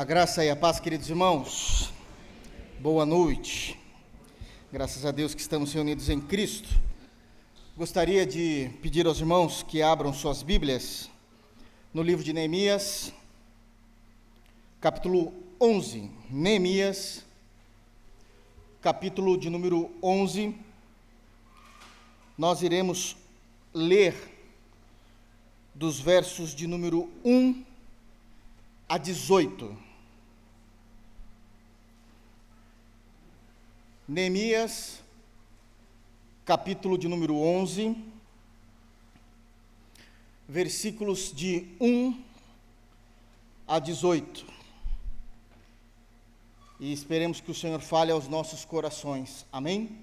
A graça e a paz, queridos irmãos. Boa noite. Graças a Deus que estamos reunidos em Cristo. Gostaria de pedir aos irmãos que abram suas Bíblias no livro de Neemias, capítulo 11. Neemias, capítulo de número 11. Nós iremos ler dos versos de número 1 a 18. Neemias, capítulo de número 11, versículos de 1 a 18. E esperemos que o Senhor fale aos nossos corações. Amém?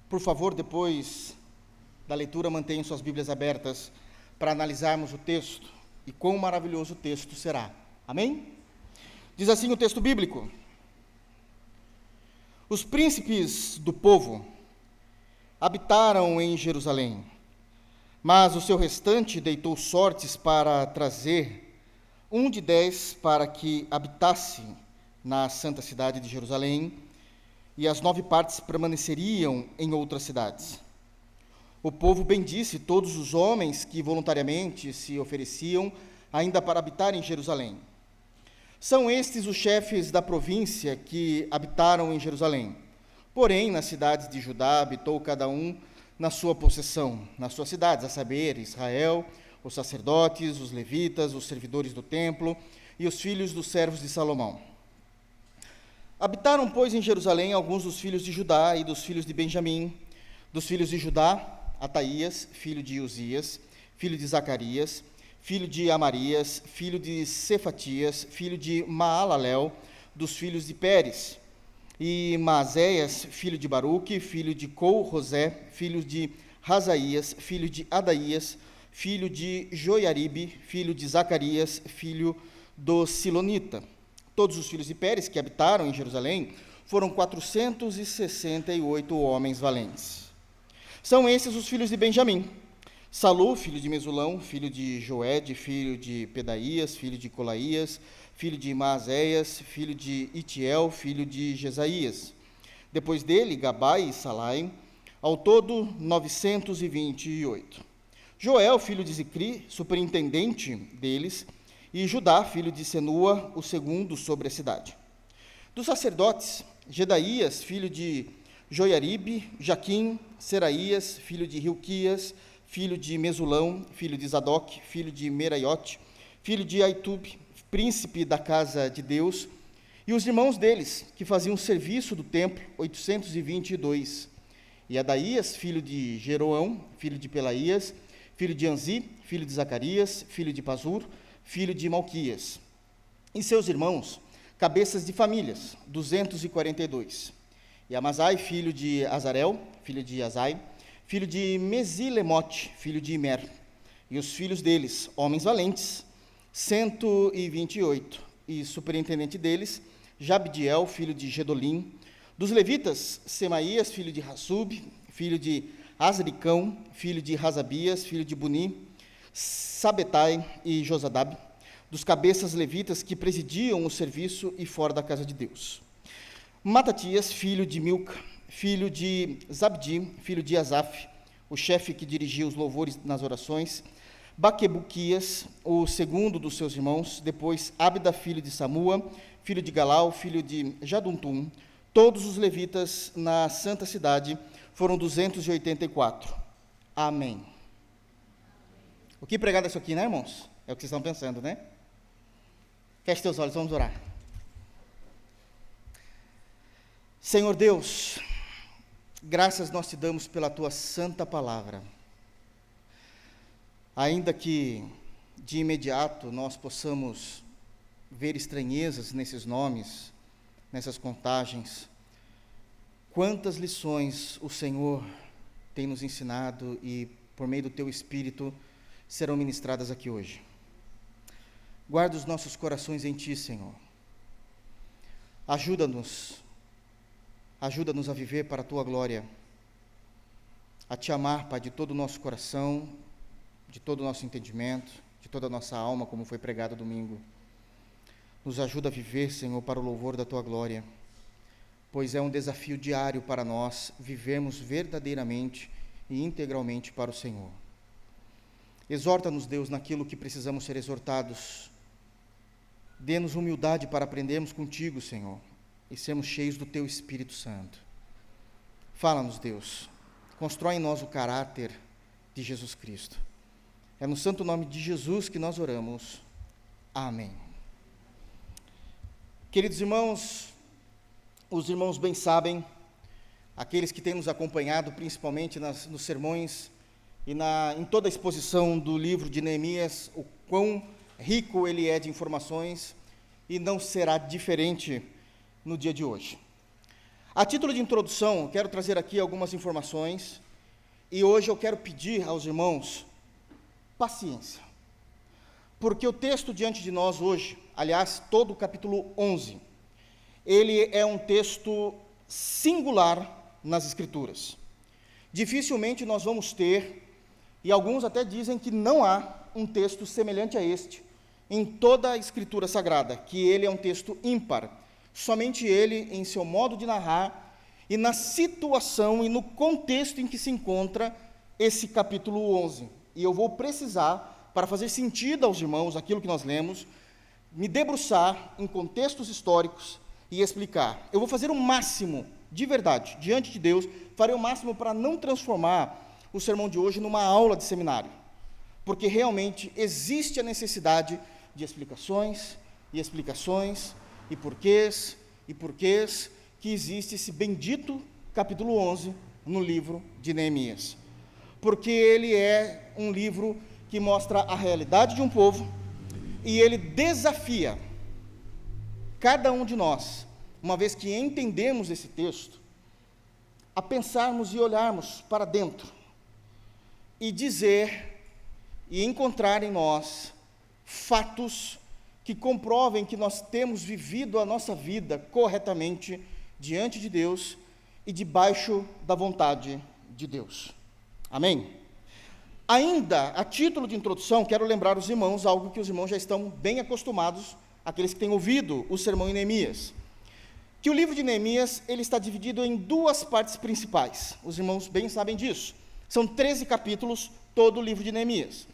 Por favor, depois da leitura, mantenham suas Bíblias abertas para analisarmos o texto. E quão maravilhoso o texto será. Amém? Diz assim o texto bíblico: os príncipes do povo habitaram em Jerusalém, mas o seu restante deitou sortes para trazer 1 de 10 para que habitasse na santa cidade de Jerusalém, e as 9 partes permaneceriam em outras cidades. O povo bendisse todos os homens que voluntariamente se ofereciam ainda para habitar em Jerusalém. São estes os chefes da província que habitaram em Jerusalém. Porém, nas cidades de Judá habitou cada um na sua possessão, nas suas cidades, a saber, Israel, os sacerdotes, os levitas, os servidores do templo e os filhos dos servos de Salomão. Habitaram, pois, em Jerusalém alguns dos filhos de Judá e dos filhos de Benjamim. Dos filhos de Judá, Ataías, filho de Uzias, filho de Zacarias, filho de Amarias, filho de Cefatias, filho de Maalalel, dos filhos de Pérez, e Maazéias, filho de Baruque, filho de Col-Rosé, filho de Razaías, filho de Adaías, filho de Joiaribe, filho de Zacarias, filho do Silonita. Todos os filhos de Pérez que habitaram em Jerusalém foram 468 homens valentes. São esses os filhos de Benjamim: Salu, filho de Mesulão, filho de Joed, filho de Pedaías, filho de Colaías, filho de Maazéias, filho de Itiel, filho de Jesaías. Depois dele, Gabai e Salai, ao todo 928. Joel, filho de Zicri, superintendente deles, e Judá, filho de Senua, o segundo sobre a cidade. Dos sacerdotes, Jedaías, filho de Joiaribe, Jaquim, Seraías, filho de Hilquias, filho de Mesulão, filho de Zadok, filho de Meraiote, filho de Aitube, príncipe da casa de Deus, e os irmãos deles, que faziam serviço do templo, 822. E Adaías, filho de Jeroão, filho de Pelaías, filho de Anzi, filho de Zacarias, filho de Pazur, filho de Malquias. E seus irmãos, cabeças de famílias, 242. E Amazai, filho de Azarel, filho de Azai, filho de Mesilemote, filho de Imer, e os filhos deles, homens valentes, 128, e superintendente deles, Jabdiel, filho de Gedolim. Dos levitas, Semaías, filho de Hassub, filho de Azricão, filho de Razabias, filho de Buni, Sabetai e Josadab. Dos cabeças levitas que presidiam o serviço e fora da casa de Deus: Matatias, filho de Milca, filho de Zabdi, filho de Asaf, o chefe que dirigia os louvores nas orações; Baquebuquias, o segundo dos seus irmãos; depois Abda, filho de Samua, filho de Galau, filho de Jaduntum. Todos os levitas na santa cidade foram 284. Amém. O que pregado é isso aqui, né, irmãos? É o que vocês estão pensando, né? Feche teus olhos, vamos orar. Senhor Deus, graças nós te damos pela tua santa palavra. Ainda que de imediato nós possamos ver estranhezas nesses nomes, nessas contagens, quantas lições o Senhor tem nos ensinado e, por meio do teu Espírito, serão ministradas aqui hoje. Guarda os nossos corações em ti, Senhor. Ajuda-nos a viver para a tua glória, a te amar, Pai, de todo o nosso coração, de todo o nosso entendimento, de toda a nossa alma, como foi pregado domingo. Nos ajuda a viver, Senhor, para o louvor da Tua glória, pois é um desafio diário para nós vivermos verdadeiramente e integralmente para o Senhor. Exorta-nos, Deus, naquilo que precisamos ser exortados. Dê-nos humildade para aprendermos contigo, Senhor, e sermos cheios do Teu Espírito Santo. Fala-nos, Deus, constrói em nós o caráter de Jesus Cristo. É no santo nome de Jesus que nós oramos. Amém. Queridos irmãos, os irmãos bem sabem, aqueles que têm nos acompanhado, principalmente nos sermões e em toda a exposição do livro de Neemias, o quão rico ele é de informações, e não será diferente no dia de hoje. A título de introdução, eu quero trazer aqui algumas informações, e hoje eu quero pedir aos irmãos paciência, porque o texto diante de nós hoje, aliás, todo o capítulo 11, ele é um texto singular nas Escrituras. Dificilmente nós vamos ter, e alguns até dizem que não há um texto semelhante a este em toda a Escritura Sagrada, que ele é um texto ímpar, somente ele, em seu modo de narrar, e na situação e no contexto em que se encontra esse capítulo 11. E eu vou precisar, para fazer sentido aos irmãos aquilo que nós lemos, me debruçar em contextos históricos e explicar. Eu vou fazer o máximo, de verdade, diante de Deus, farei o máximo para não transformar o sermão de hoje numa aula de seminário, porque realmente existe a necessidade de explicações, e porquês, que existe esse bendito capítulo 11 no livro de Neemias. Porque ele é um livro que mostra a realidade de um povo, e ele desafia cada um de nós, uma vez que entendemos esse texto, a pensarmos e olharmos para dentro, e dizer, e encontrar em nós, fatos que comprovem que nós temos vivido a nossa vida corretamente diante de Deus e debaixo da vontade de Deus. Amém? Ainda, a título de introdução, quero lembrar os irmãos algo que os irmãos já estão bem acostumados, aqueles que têm ouvido o sermão em Neemias, que o livro de Neemias, ele está dividido em duas partes principais. Os irmãos bem sabem disso. São 13 capítulos, todo o livro de Neemias.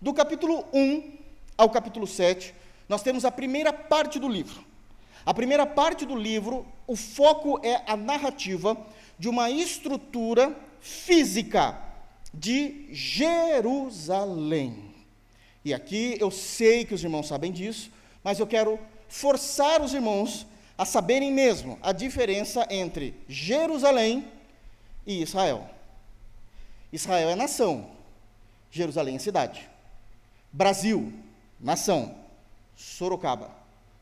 Do capítulo 1 ao capítulo 7, nós temos a primeira parte do livro. A primeira parte do livro, o foco é a narrativa de uma estrutura física de Jerusalém. E aqui eu sei que os irmãos sabem disso, mas eu quero forçar os irmãos a saberem mesmo a diferença entre Jerusalém e Israel. Israel é nação, Jerusalém é cidade. Brasil, nação. Sorocaba,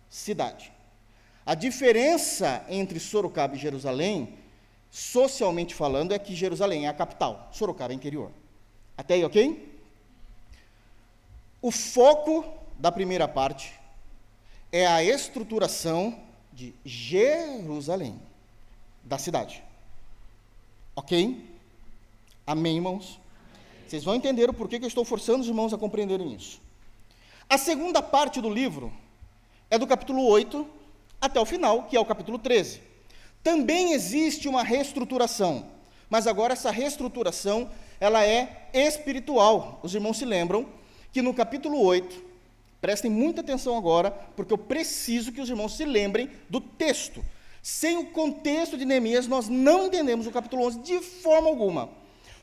cidade. A diferença entre Sorocaba e Jerusalém, socialmente falando, é que Jerusalém é a capital, Sorocaba é interior. Até aí, ok? O foco da primeira parte é a estruturação de Jerusalém, da cidade. Ok? Amém, irmãos? Vocês vão entender o porquê que eu estou forçando os irmãos a compreenderem isso. A segunda parte do livro é do capítulo 8 até o final, que é o capítulo 13. Também existe uma reestruturação, mas agora essa reestruturação, ela é espiritual. Os irmãos se lembram que no capítulo 8, prestem muita atenção agora, porque eu preciso que os irmãos se lembrem do texto. Sem o contexto de Neemias, nós não entendemos o capítulo 11 de forma alguma.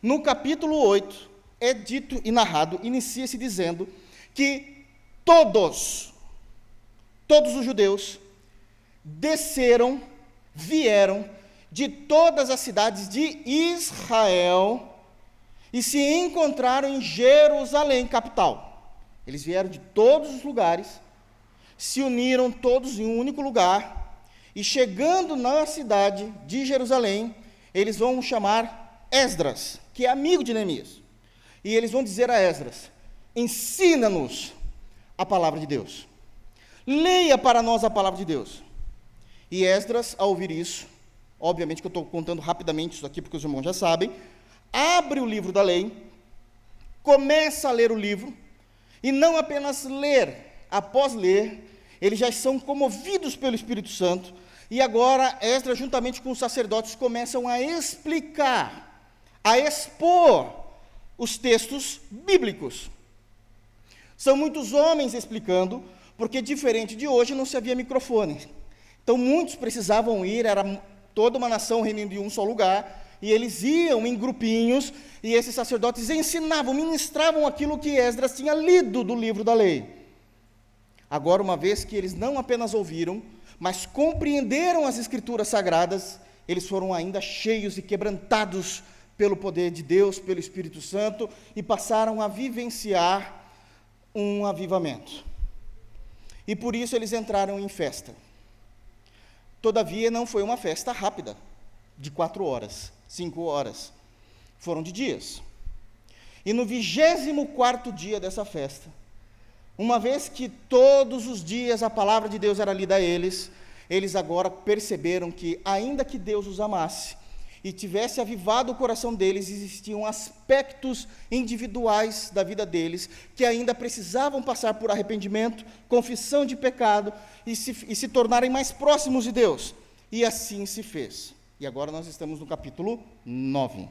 No capítulo 8, é dito e narrado, inicia-se dizendo que todos os judeus vieram de todas as cidades de Israel e se encontraram em Jerusalém, capital. Eles vieram de todos os lugares, se uniram todos em um único lugar, e chegando na cidade de Jerusalém, eles vão chamar Esdras, que é amigo de Neemias, e eles vão dizer a Esdras: ensina-nos a palavra de Deus, leia para nós a palavra de Deus. E Esdras, ao ouvir isso, obviamente que eu estou contando rapidamente isso aqui, porque os irmãos já sabem, abre o livro da lei, começa a ler o livro, e não apenas ler, após ler, eles já são comovidos pelo Espírito Santo, e agora Esdras, juntamente com os sacerdotes, começam a explicar, a expor os textos bíblicos. São muitos homens explicando, porque diferente de hoje não se havia microfone. Então muitos precisavam ir, era toda uma nação reunida em um só lugar, e eles iam em grupinhos, e esses sacerdotes ensinavam, ministravam aquilo que Esdras tinha lido do livro da lei. Agora, uma vez que eles não apenas ouviram, mas compreenderam as escrituras sagradas, eles foram ainda cheios e quebrantados pelo poder de Deus, pelo Espírito Santo, e passaram a vivenciar um avivamento. E por isso eles entraram em festa. Todavia, não foi uma festa rápida, de 4 horas, 5 horas, foram de dias. E no 24º dia dessa festa, uma vez que todos os dias a palavra de Deus era lida a eles, eles agora perceberam que, ainda que Deus os amasse e tivesse avivado o coração deles, existiam aspectos individuais da vida deles que ainda precisavam passar por arrependimento, confissão de pecado e se tornarem mais próximos de Deus. E assim se fez. E agora nós estamos no capítulo 9.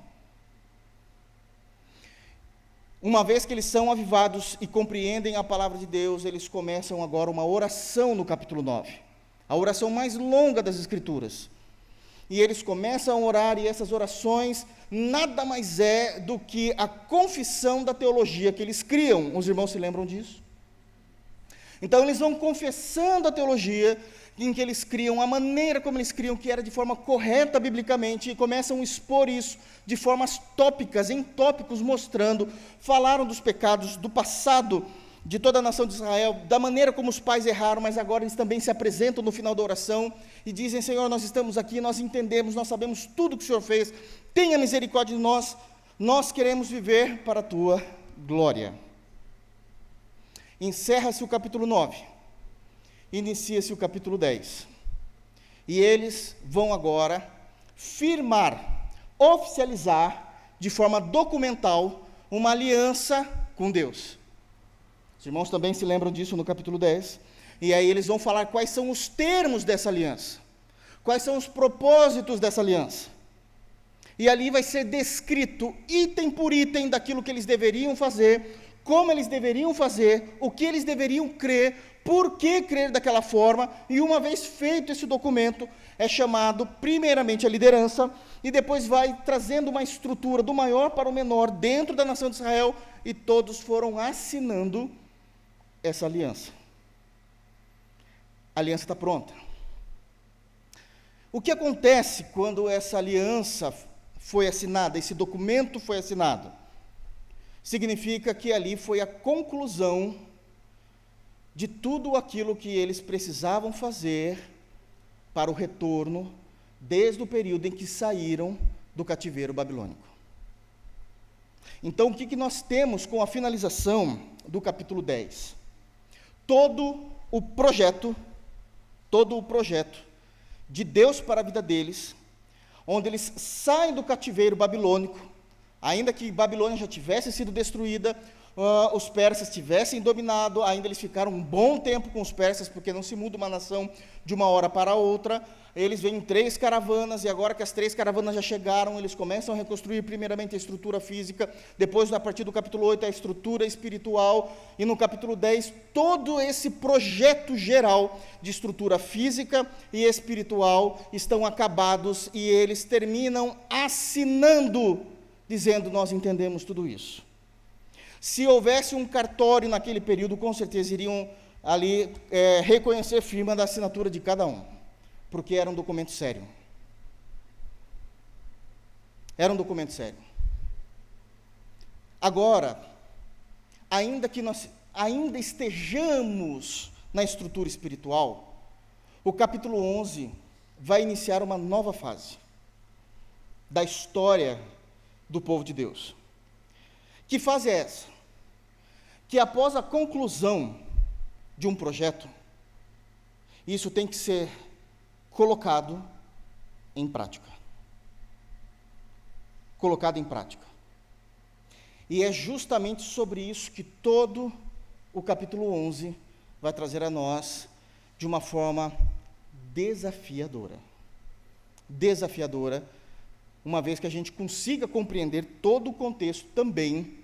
Uma vez que eles são avivados e compreendem a palavra de Deus, eles começam agora uma oração no capítulo 9. A oração mais longa das Escrituras. E eles começam a orar, e essas orações nada mais é do que a confissão da teologia que eles criam. Os irmãos se lembram disso? Então eles vão confessando a teologia em que eles criam, a maneira como eles criam, que era de forma correta biblicamente, e começam a expor isso de formas tópicas, em tópicos, mostrando, falaram dos pecados, do passado de toda a nação de Israel, da maneira como os pais erraram, mas agora eles também se apresentam no final da oração, e dizem: Senhor, nós estamos aqui, nós entendemos, nós sabemos tudo que o Senhor fez, tenha misericórdia de nós, nós queremos viver para a Tua glória. Encerra-se o capítulo 9, inicia-se o capítulo 10, e eles vão agora firmar, oficializar, de forma documental, uma aliança com Deus. Os irmãos também se lembram disso no capítulo 10, e aí eles vão falar quais são os termos dessa aliança, quais são os propósitos dessa aliança, e ali vai ser descrito, item por item, daquilo que eles deveriam fazer, como eles deveriam fazer, o que eles deveriam crer, por que crer daquela forma, e uma vez feito esse documento, é chamado primeiramente a liderança, e depois vai trazendo uma estrutura do maior para o menor dentro da nação de Israel, e todos foram assinando essa aliança. A aliança está pronta. O que acontece quando essa aliança foi assinada, esse documento foi assinado? Significa que ali foi a conclusão de tudo aquilo que eles precisavam fazer para o retorno, desde o período em que saíram do cativeiro babilônico. Então, o que nós temos com a finalização do capítulo 10? Todo o projeto de Deus para a vida deles, onde eles saem do cativeiro babilônico, ainda que Babilônia já tivesse sido destruída, os persas tivessem dominado, ainda eles ficaram um bom tempo com os persas, porque não se muda uma nação de uma hora para outra. Eles vêm em 3 caravanas, e agora que as 3 caravanas já chegaram, eles começam a reconstruir primeiramente a estrutura física, depois, a partir do capítulo 8, a estrutura espiritual, e no capítulo 10, todo esse projeto geral de estrutura física e espiritual estão acabados, e eles terminam assinando, dizendo: nós entendemos tudo isso. Se houvesse um cartório naquele período, com certeza iriam ali reconhecer firma da assinatura de cada um, porque era um documento sério. Era um documento sério. Agora, ainda que nós ainda estejamos na estrutura espiritual, o capítulo 11 vai iniciar uma nova fase da história do povo de Deus. Que fase é essa? Que após a conclusão de um projeto, isso tem que ser colocado em prática. Colocado em prática. E é justamente sobre isso que todo o capítulo 11 vai trazer a nós, de uma forma desafiadora. Desafiadora, uma vez que a gente consiga compreender todo o contexto também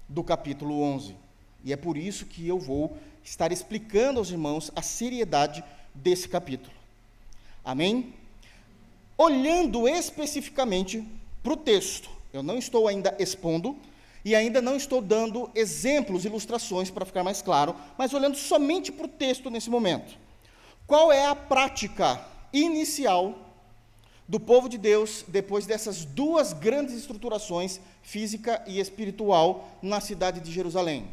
do capítulo 11. E é por isso que eu vou estar explicando aos irmãos a seriedade desse capítulo. Amém? Olhando especificamente para o texto, eu não estou ainda expondo e ainda não estou dando exemplos, ilustrações para ficar mais claro, mas olhando somente para o texto nesse momento. Qual é a prática inicial do povo de Deus depois dessas duas grandes estruturações, física e espiritual, na cidade de Jerusalém?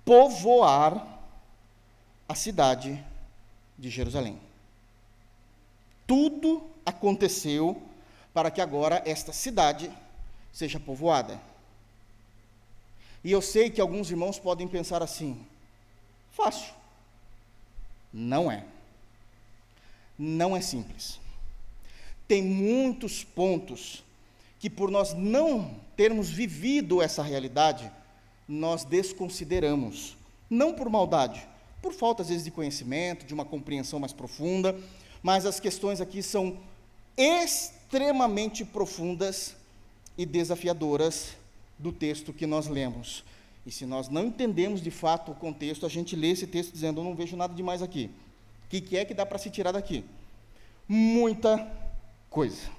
Povoar a cidade de Jerusalém. Tudo aconteceu para que agora esta cidade seja povoada. E eu sei que alguns irmãos podem pensar assim: fácil. Não é. Não é simples. Tem muitos pontos que, por nós não termos vivido essa realidade, nós desconsideramos. Não por maldade, por falta, às vezes, de conhecimento, de uma compreensão mais profunda, mas as questões aqui são extremamente profundas e desafiadoras do texto que nós lemos. E se nós não entendemos de fato o contexto, a gente lê esse texto dizendo: eu não vejo nada demais aqui. O que é que dá para se tirar daqui? Muita coisa.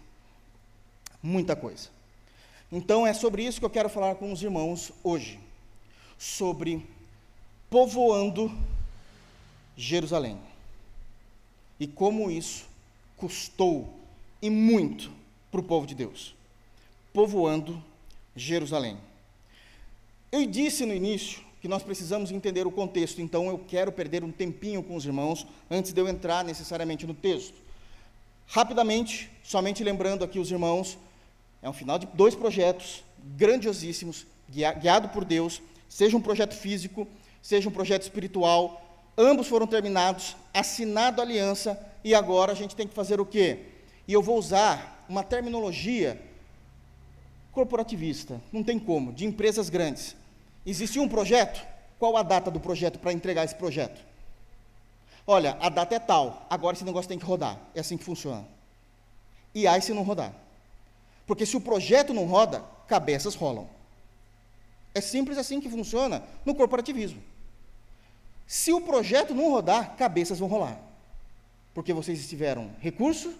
Muita coisa. Então é sobre isso que eu quero falar com os irmãos hoje. Sobre povoando Jerusalém. E como isso custou, e muito, para o povo de Deus. Povoando Jerusalém. Eu disse no início que nós precisamos entender o contexto, então eu quero perder um tempinho com os irmãos, antes de eu entrar necessariamente no texto. Rapidamente, somente lembrando aqui os irmãos, é um final de 2 projetos grandiosíssimos, guiado por Deus, seja um projeto físico, seja um projeto espiritual, ambos foram terminados, assinado a aliança, e agora a gente tem que fazer o quê? E eu vou usar uma terminologia corporativista, não tem como, de empresas grandes. Existe um projeto? Qual a data do projeto para entregar esse projeto? Olha, a data é tal, agora esse negócio tem que rodar. É assim que funciona. E aí se não rodar. Porque se o projeto não roda, cabeças rolam. É simples assim que funciona no corporativismo. Se o projeto não rodar, cabeças vão rolar. Porque vocês tiveram recurso,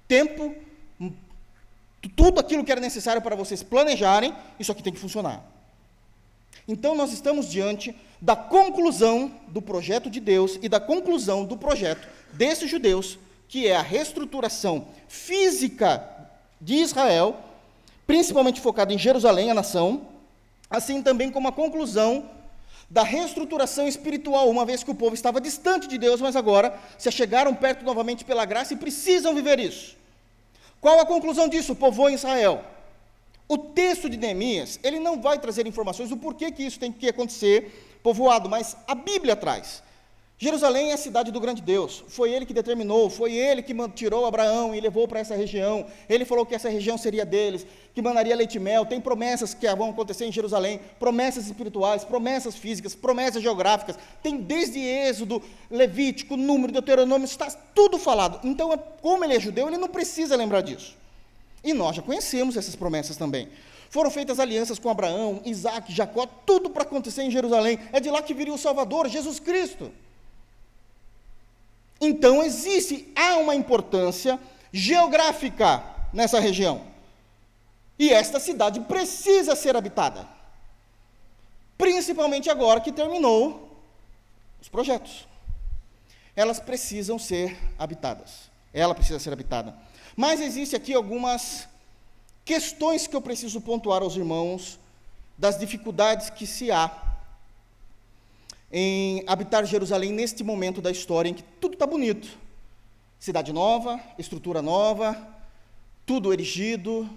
tempo, tudo aquilo que era necessário para vocês planejarem, isso aqui tem que funcionar. Então, nós estamos diante da conclusão do projeto de Deus e da conclusão do projeto desses judeus, que é a reestruturação física de Israel, principalmente focada em Jerusalém, a nação, assim também como a conclusão da reestruturação espiritual, uma vez que o povo estava distante de Deus, mas agora se achegaram perto novamente pela graça e precisam viver isso. Qual a conclusão disso? Povoou em Israel. O texto de Neemias, ele não vai trazer informações do porquê que isso tem que acontecer povoado, mas a Bíblia traz. Jerusalém é a cidade do grande Deus, foi ele que determinou, foi ele que tirou Abraão e levou para essa região, ele falou que essa região seria deles, que mandaria leite e mel, tem promessas que vão acontecer em Jerusalém, promessas espirituais, promessas físicas, promessas geográficas, tem desde Êxodo, Levítico, Número, Deuteronômio, está tudo falado. Então, como ele é judeu, ele não precisa lembrar disso. E nós já conhecemos essas promessas também. Foram feitas alianças com Abraão, Isaac, Jacó, tudo para acontecer em Jerusalém. É de lá que viria o Salvador, Jesus Cristo. Então há uma importância geográfica nessa região. E esta cidade precisa ser habitada. Principalmente agora que terminou os projetos. Elas precisam ser habitadas. Ela precisa ser habitada. Mas existe aqui algumas questões que eu preciso pontuar aos irmãos, das dificuldades que se há em habitar Jerusalém neste momento da história em que tudo está bonito. Cidade nova, estrutura nova, tudo erigido.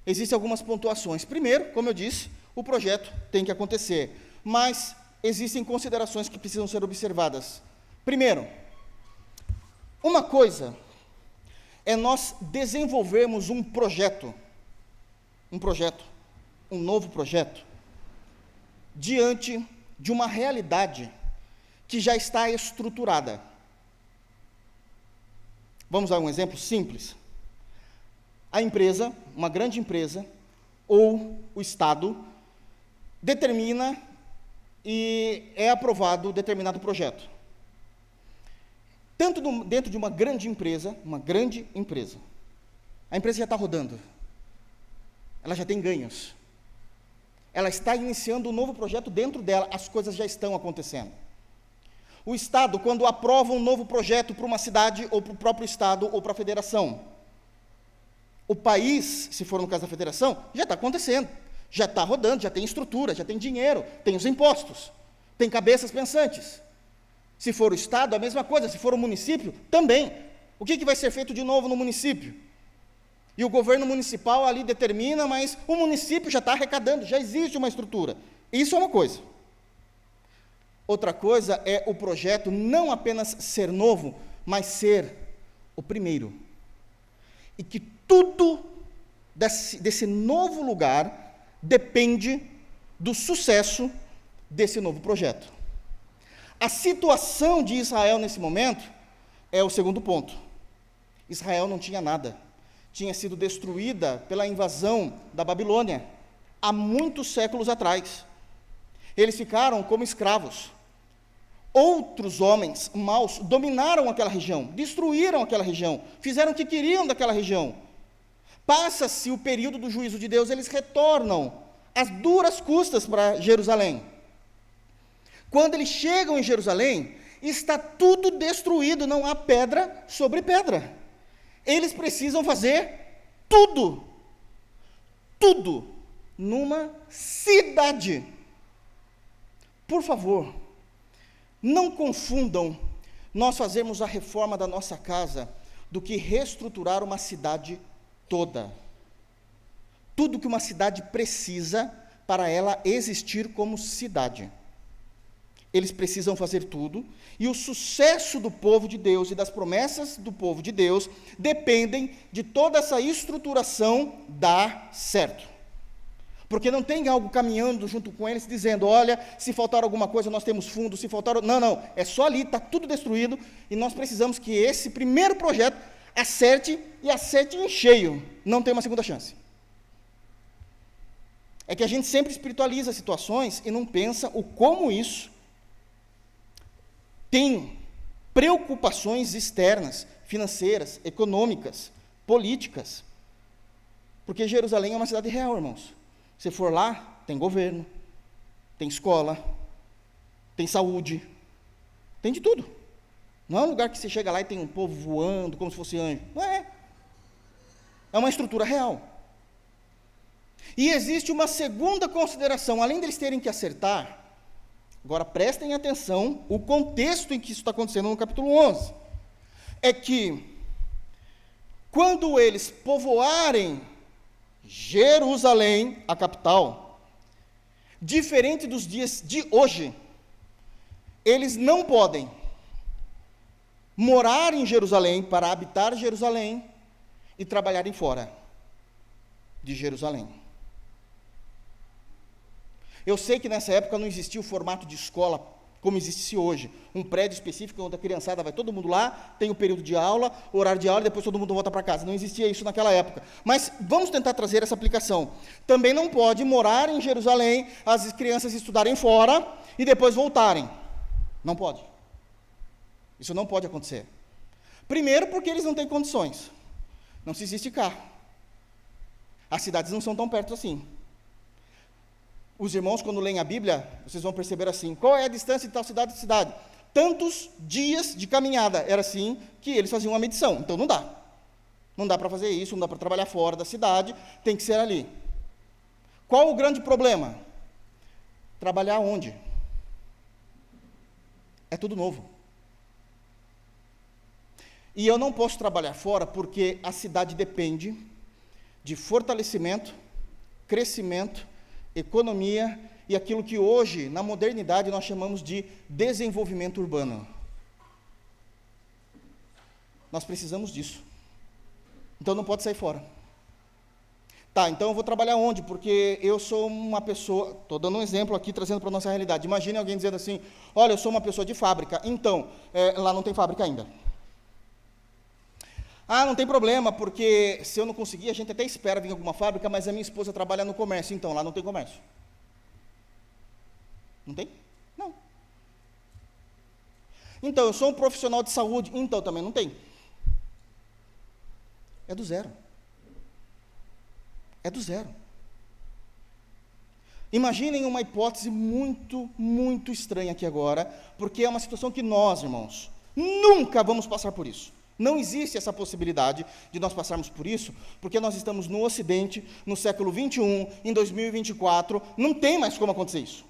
Existem algumas pontuações. Primeiro, como eu disse, o projeto tem que acontecer, mas existem considerações que precisam ser observadas. Primeiro, uma coisa é nós desenvolvermos um novo projeto, diante de uma realidade que já está estruturada. Vamos dar um exemplo simples. A empresa, uma grande empresa, ou o Estado, determina e é aprovado determinado projeto. Tanto dentro de uma grande empresa, a empresa já está rodando, ela já tem ganhos, ela está iniciando um novo projeto dentro dela, as coisas já estão acontecendo. O Estado, quando aprova um novo projeto para uma cidade, ou para o próprio Estado, ou para a federação, o país, se for no caso da federação, já está acontecendo, já está rodando, já tem estrutura, já tem dinheiro, tem os impostos, tem cabeças pensantes. Se for o Estado, a mesma coisa, se for o município, também. O que vai ser feito de novo no município? E o governo municipal ali determina, mas o município já está arrecadando, já existe uma estrutura. Isso é uma coisa. Outra coisa é o projeto não apenas ser novo, mas ser o primeiro. E que tudo desse novo lugar depende do sucesso desse novo projeto. A situação de Israel nesse momento é o segundo ponto. Israel não tinha nada. Tinha sido destruída pela invasão da Babilônia há muitos séculos atrás. Eles ficaram como escravos. Outros homens maus dominaram aquela região, destruíram aquela região, fizeram o que queriam daquela região. Passa-se o período do juízo de Deus, eles retornam às duras custas para Jerusalém. Quando eles chegam em Jerusalém, está tudo destruído, não há pedra sobre pedra. Eles precisam fazer tudo numa cidade. Por favor, não confundam nós fazermos a reforma da nossa casa do que reestruturar uma cidade toda. Tudo que uma cidade precisa para ela existir como cidade. Eles precisam fazer tudo, e o sucesso do povo de Deus e das promessas do povo de Deus dependem de toda essa estruturação dar certo. Porque não tem algo caminhando junto com eles, dizendo, olha, se faltar alguma coisa, nós temos fundo, se faltar... Não, é só ali, está tudo destruído, e nós precisamos que esse primeiro projeto acerte, e acerte em cheio, não tem uma segunda chance. É que a gente sempre espiritualiza situações e não pensa o como isso tem preocupações externas, financeiras, econômicas, políticas. Porque Jerusalém é uma cidade real, irmãos. Se for lá, tem governo, tem escola, tem saúde, tem de tudo. Não é um lugar que você chega lá e tem um povo voando como se fosse anjo. Não é. É uma estrutura real. E existe uma segunda consideração, além deles terem que acertar. Agora, prestem atenção, o contexto em que isso está acontecendo no capítulo 11, é que, quando eles povoarem Jerusalém, a capital, diferente dos dias de hoje, eles não podem morar em Jerusalém, para habitar Jerusalém, e trabalharem fora de Jerusalém. Eu sei que nessa época não existia o formato de escola como existe hoje, um prédio específico onde a criançada vai todo mundo lá, tem o período de aula, o horário de aula e depois todo mundo volta para casa. Não existia isso naquela época. Mas vamos tentar trazer essa aplicação. Também não pode morar em Jerusalém, as crianças estudarem fora e depois voltarem. Não pode. Isso não pode acontecer. Primeiro porque eles não têm condições. Não se existe carro. As cidades não são tão perto assim. Os irmãos, quando leem a Bíblia, vocês vão perceber assim, qual é a distância de tal cidade de cidade? Tantos dias de caminhada, era assim que eles faziam uma medição, então não dá. Não dá para fazer isso, não dá para trabalhar fora da cidade, tem que ser ali. Qual o grande problema? Trabalhar onde? É tudo novo. E eu não posso trabalhar fora porque a cidade depende de fortalecimento, crescimento, economia e aquilo que hoje, na modernidade, nós chamamos de desenvolvimento urbano. Nós precisamos disso. Então não pode sair fora. Tá, então eu vou trabalhar onde? Porque eu sou uma pessoa, estou dando um exemplo aqui, trazendo para a nossa realidade. Imagine alguém dizendo assim, olha, eu sou uma pessoa de fábrica, então, lá não tem fábrica ainda. Ah, não tem problema, porque se eu não conseguir, a gente até espera vir alguma fábrica, mas a minha esposa trabalha no comércio, então lá não tem comércio. Não tem? Não. Então, eu sou um profissional de saúde, então também não tem. É do zero. É do zero. Imaginem uma hipótese muito, muito estranha aqui agora, porque é uma situação que nós, irmãos, nunca vamos passar por isso. Não existe essa possibilidade de nós passarmos por isso, porque nós estamos no Ocidente, no século 21, em 2024, não tem mais como acontecer isso.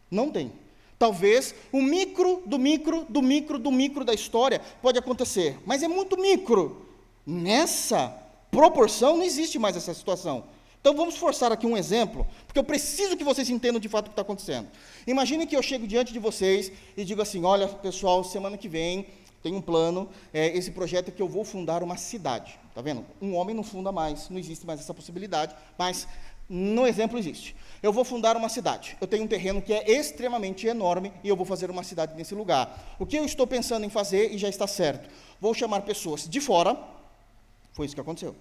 Não tem. Talvez o micro do micro do micro do micro da história pode acontecer, mas é muito micro. Nessa proporção não existe mais essa situação. Então vamos forçar aqui um exemplo, porque eu preciso que vocês entendam de fato o que está acontecendo. Imagine que eu chego diante de vocês e digo assim, olha pessoal, semana que vem tem um plano, esse projeto é que eu vou fundar uma cidade. Está vendo? Um homem não funda mais, não existe mais essa possibilidade, mas no exemplo existe. Eu vou fundar uma cidade, eu tenho um terreno que é extremamente enorme e eu vou fazer uma cidade nesse lugar. O que eu estou pensando em fazer, e já está certo, vou chamar pessoas de fora, foi isso que aconteceu.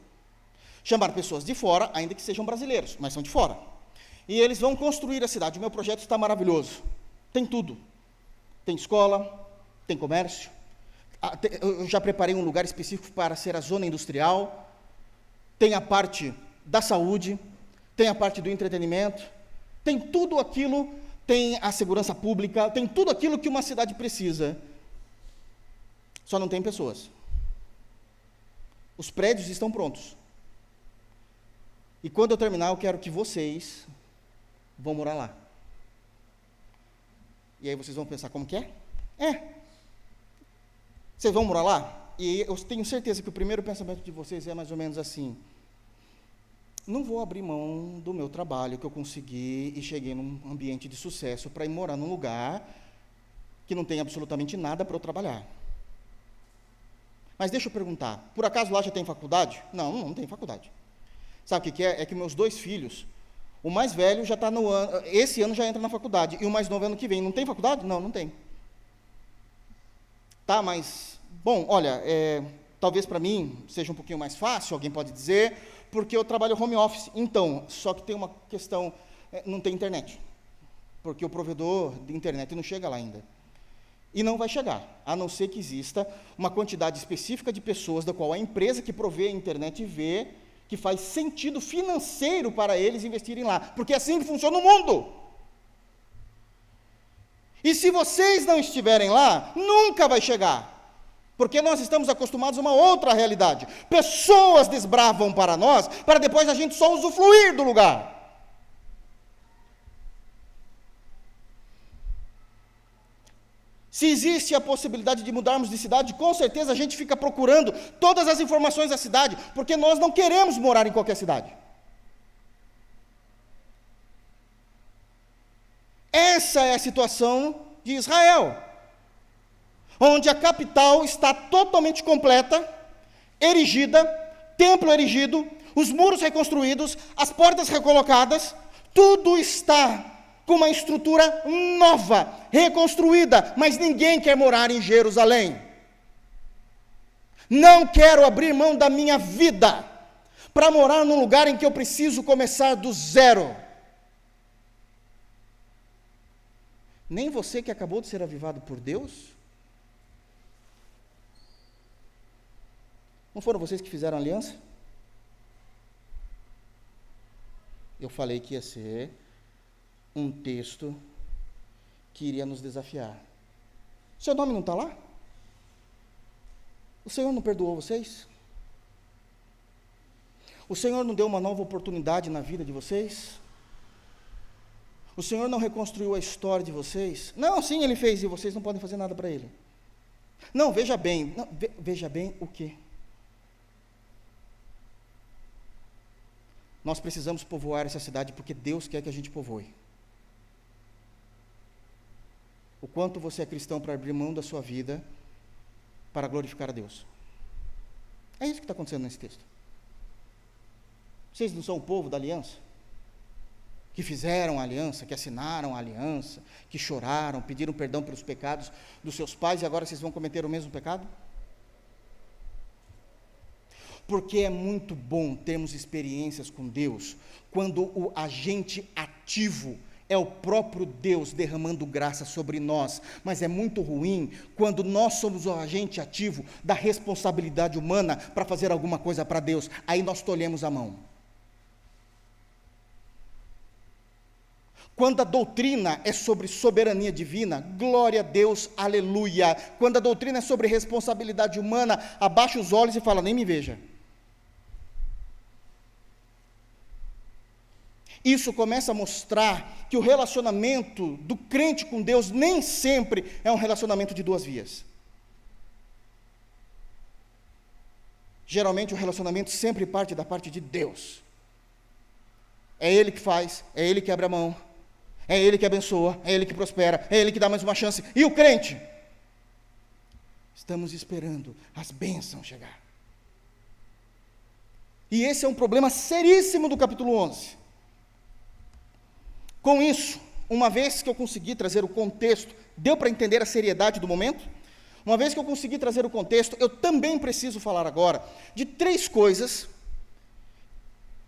Chamar pessoas de fora, ainda que sejam brasileiros, mas são de fora. E eles vão construir a cidade. O meu projeto está maravilhoso. Tem tudo. Tem escola, tem comércio. Eu já preparei um lugar específico para ser a zona industrial. Tem a parte da saúde, tem a parte do entretenimento, tem tudo aquilo, tem a segurança pública, tem tudo aquilo que uma cidade precisa. Só não tem pessoas. Os prédios estão prontos. E quando eu terminar, eu quero que vocês vão morar lá. E aí vocês vão pensar, como que é? Vocês vão morar lá? E eu tenho certeza que o primeiro pensamento de vocês é mais ou menos assim, não vou abrir mão do meu trabalho que eu consegui e cheguei num ambiente de sucesso para ir morar num lugar que não tem absolutamente nada para eu trabalhar. Mas deixa eu perguntar, por acaso lá já tem faculdade? Não, não tem faculdade. Sabe o que é? É que meus dois filhos, o mais velho já está no ano, esse ano já entra na faculdade, e o mais novo ano que vem, não tem faculdade? Não, não tem. Tá, mas, bom, olha, talvez para mim seja um pouquinho mais fácil, alguém pode dizer, porque eu trabalho home office. Então, só que tem uma questão, não tem internet, porque o provedor de internet não chega lá ainda. E não vai chegar, a não ser que exista uma quantidade específica de pessoas da qual a empresa que provê a internet vê que faz sentido financeiro para eles investirem lá, porque é assim que funciona o mundo. E se vocês não estiverem lá, nunca vai chegar, porque nós estamos acostumados a uma outra realidade. Pessoas desbravam para nós, para depois a gente só usufruir do lugar. Se existe a possibilidade de mudarmos de cidade, com certeza a gente fica procurando todas as informações da cidade, porque nós não queremos morar em qualquer cidade. Essa é a situação de Israel, onde a capital está totalmente completa, erigida, templo erigido, os muros reconstruídos, as portas recolocadas, tudo está com uma estrutura nova, reconstruída, mas ninguém quer morar em Jerusalém. Não quero abrir mão da minha vida para morar num lugar em que eu preciso começar do zero. Nem você que acabou de ser avivado por Deus? Não foram vocês que fizeram aliança? Eu falei que ia ser um texto que iria nos desafiar. Seu nome não está lá? O Senhor não perdoou vocês? O Senhor não deu uma nova oportunidade na vida de vocês? O Senhor não reconstruiu a história de vocês? Não, sim, Ele fez, e vocês não podem fazer nada para Ele. Não, veja bem, veja bem o quê? Nós precisamos povoar essa cidade porque Deus quer que a gente povoe. O quanto você é cristão para abrir mão da sua vida para glorificar a Deus. É isso que está acontecendo nesse texto. Vocês não são o povo da aliança? Que fizeram a aliança, que assinaram a aliança, que choraram, pediram perdão pelos pecados dos seus pais e agora vocês vão cometer o mesmo pecado? Porque é muito bom termos experiências com Deus, quando o agente ativo é o próprio Deus derramando graça sobre nós, mas é muito ruim quando nós somos o agente ativo da responsabilidade humana para fazer alguma coisa para Deus, aí nós tolhemos a mão. Quando a doutrina é sobre soberania divina, glória a Deus, aleluia. Quando a doutrina é sobre responsabilidade humana, abaixa os olhos e fala, nem me veja. Isso começa a mostrar que o relacionamento do crente com Deus nem sempre é um relacionamento de duas vias. Geralmente o relacionamento sempre parte da parte de Deus. É Ele que faz, é Ele que abre a mão, é Ele que abençoa, é Ele que prospera, é Ele que dá mais uma chance. E o crente? Estamos esperando as bênçãos chegar. E esse é um problema seríssimo do capítulo 11. Com isso, uma vez que eu consegui trazer o contexto, deu para entender a seriedade do momento? Uma vez que eu consegui trazer o contexto, eu também preciso falar agora de 3 coisas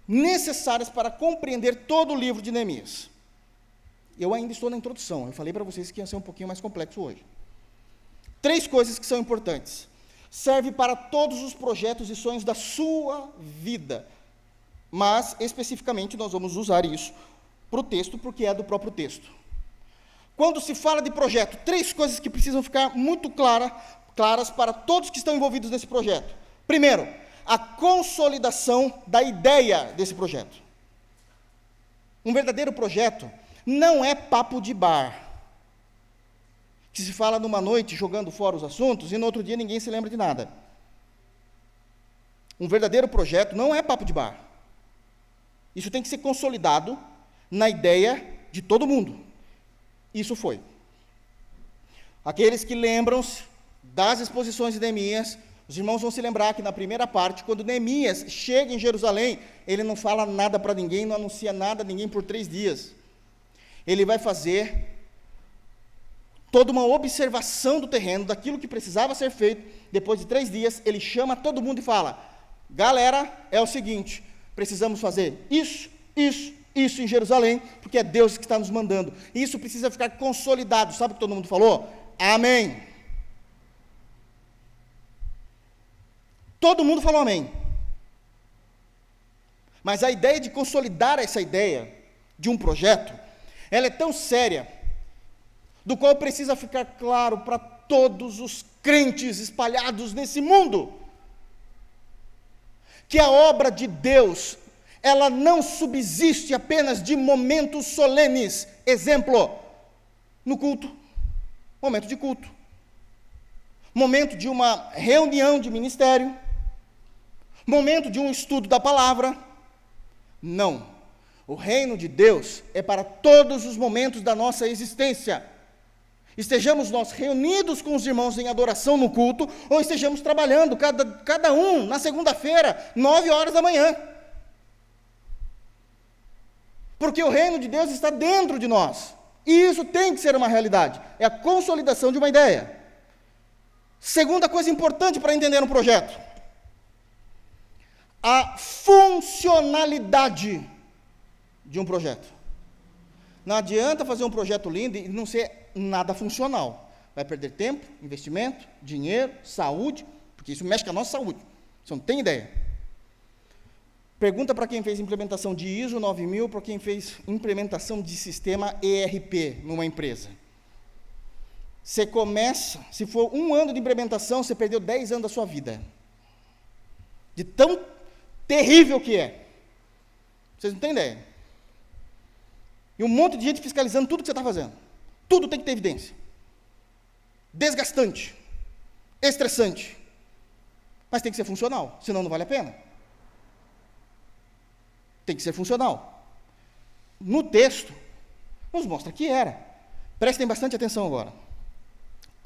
necessárias para compreender todo o livro de Neemias. Eu ainda estou na introdução, eu falei para vocês que ia ser um pouquinho mais complexo hoje. 3 coisas que são importantes. Serve para todos os projetos e sonhos da sua vida, mas especificamente nós vamos usar isso para o texto, porque é do próprio texto. Quando se fala de projeto, 3 coisas que precisam ficar muito claras para todos que estão envolvidos nesse projeto. Primeiro, a consolidação da ideia desse projeto. Um verdadeiro projeto não é papo de bar, que se fala numa noite jogando fora os assuntos e no outro dia ninguém se lembra de nada. Um verdadeiro projeto não é papo de bar. Isso tem que ser consolidado na ideia de todo mundo. Isso foi. Aqueles que lembram-se das exposições de Neemias, os irmãos vão se lembrar que na primeira parte, quando Neemias chega em Jerusalém, ele não fala nada para ninguém, não anuncia nada a ninguém por 3 dias. Ele vai fazer toda uma observação do terreno, daquilo que precisava ser feito. Depois de 3 dias, ele chama todo mundo e fala, galera, é o seguinte, precisamos fazer isso em Jerusalém, porque é Deus que está nos mandando. Isso precisa ficar consolidado. Sabe o que todo mundo falou? Amém. Todo mundo falou amém. Mas a ideia de consolidar essa ideia de um projeto, ela é tão séria, do qual precisa ficar claro para todos os crentes espalhados nesse mundo, que a obra de Deus, ela não subsiste apenas de momentos solenes. Exemplo, no culto, momento de culto, momento de uma reunião de ministério, momento de um estudo da palavra. Não, o reino de Deus é para todos os momentos da nossa existência. Estejamos nós reunidos com os irmãos em adoração no culto, ou estejamos trabalhando, cada um, na segunda-feira, 9h da manhã. Porque o reino de Deus está dentro de nós. E isso tem que ser uma realidade. É a consolidação de uma ideia. Segunda coisa importante para entender um projeto: a funcionalidade de um projeto. Não adianta fazer um projeto lindo e não ser nada funcional. Vai perder tempo, investimento, dinheiro, saúde, porque isso mexe com a nossa saúde. Você não tem ideia. Pergunta para quem fez implementação de ISO 9000, para quem fez implementação de sistema ERP numa empresa. Você começa, se for 1 ano de implementação, você perdeu 10 anos da sua vida. De tão terrível que é. Vocês não têm ideia. E um monte de gente fiscalizando tudo que você está fazendo. Tudo tem que ter evidência. Desgastante. Estressante. Mas tem que ser funcional, senão não vale a pena. Tem que ser funcional. No texto, nos mostra que era. Prestem bastante atenção agora.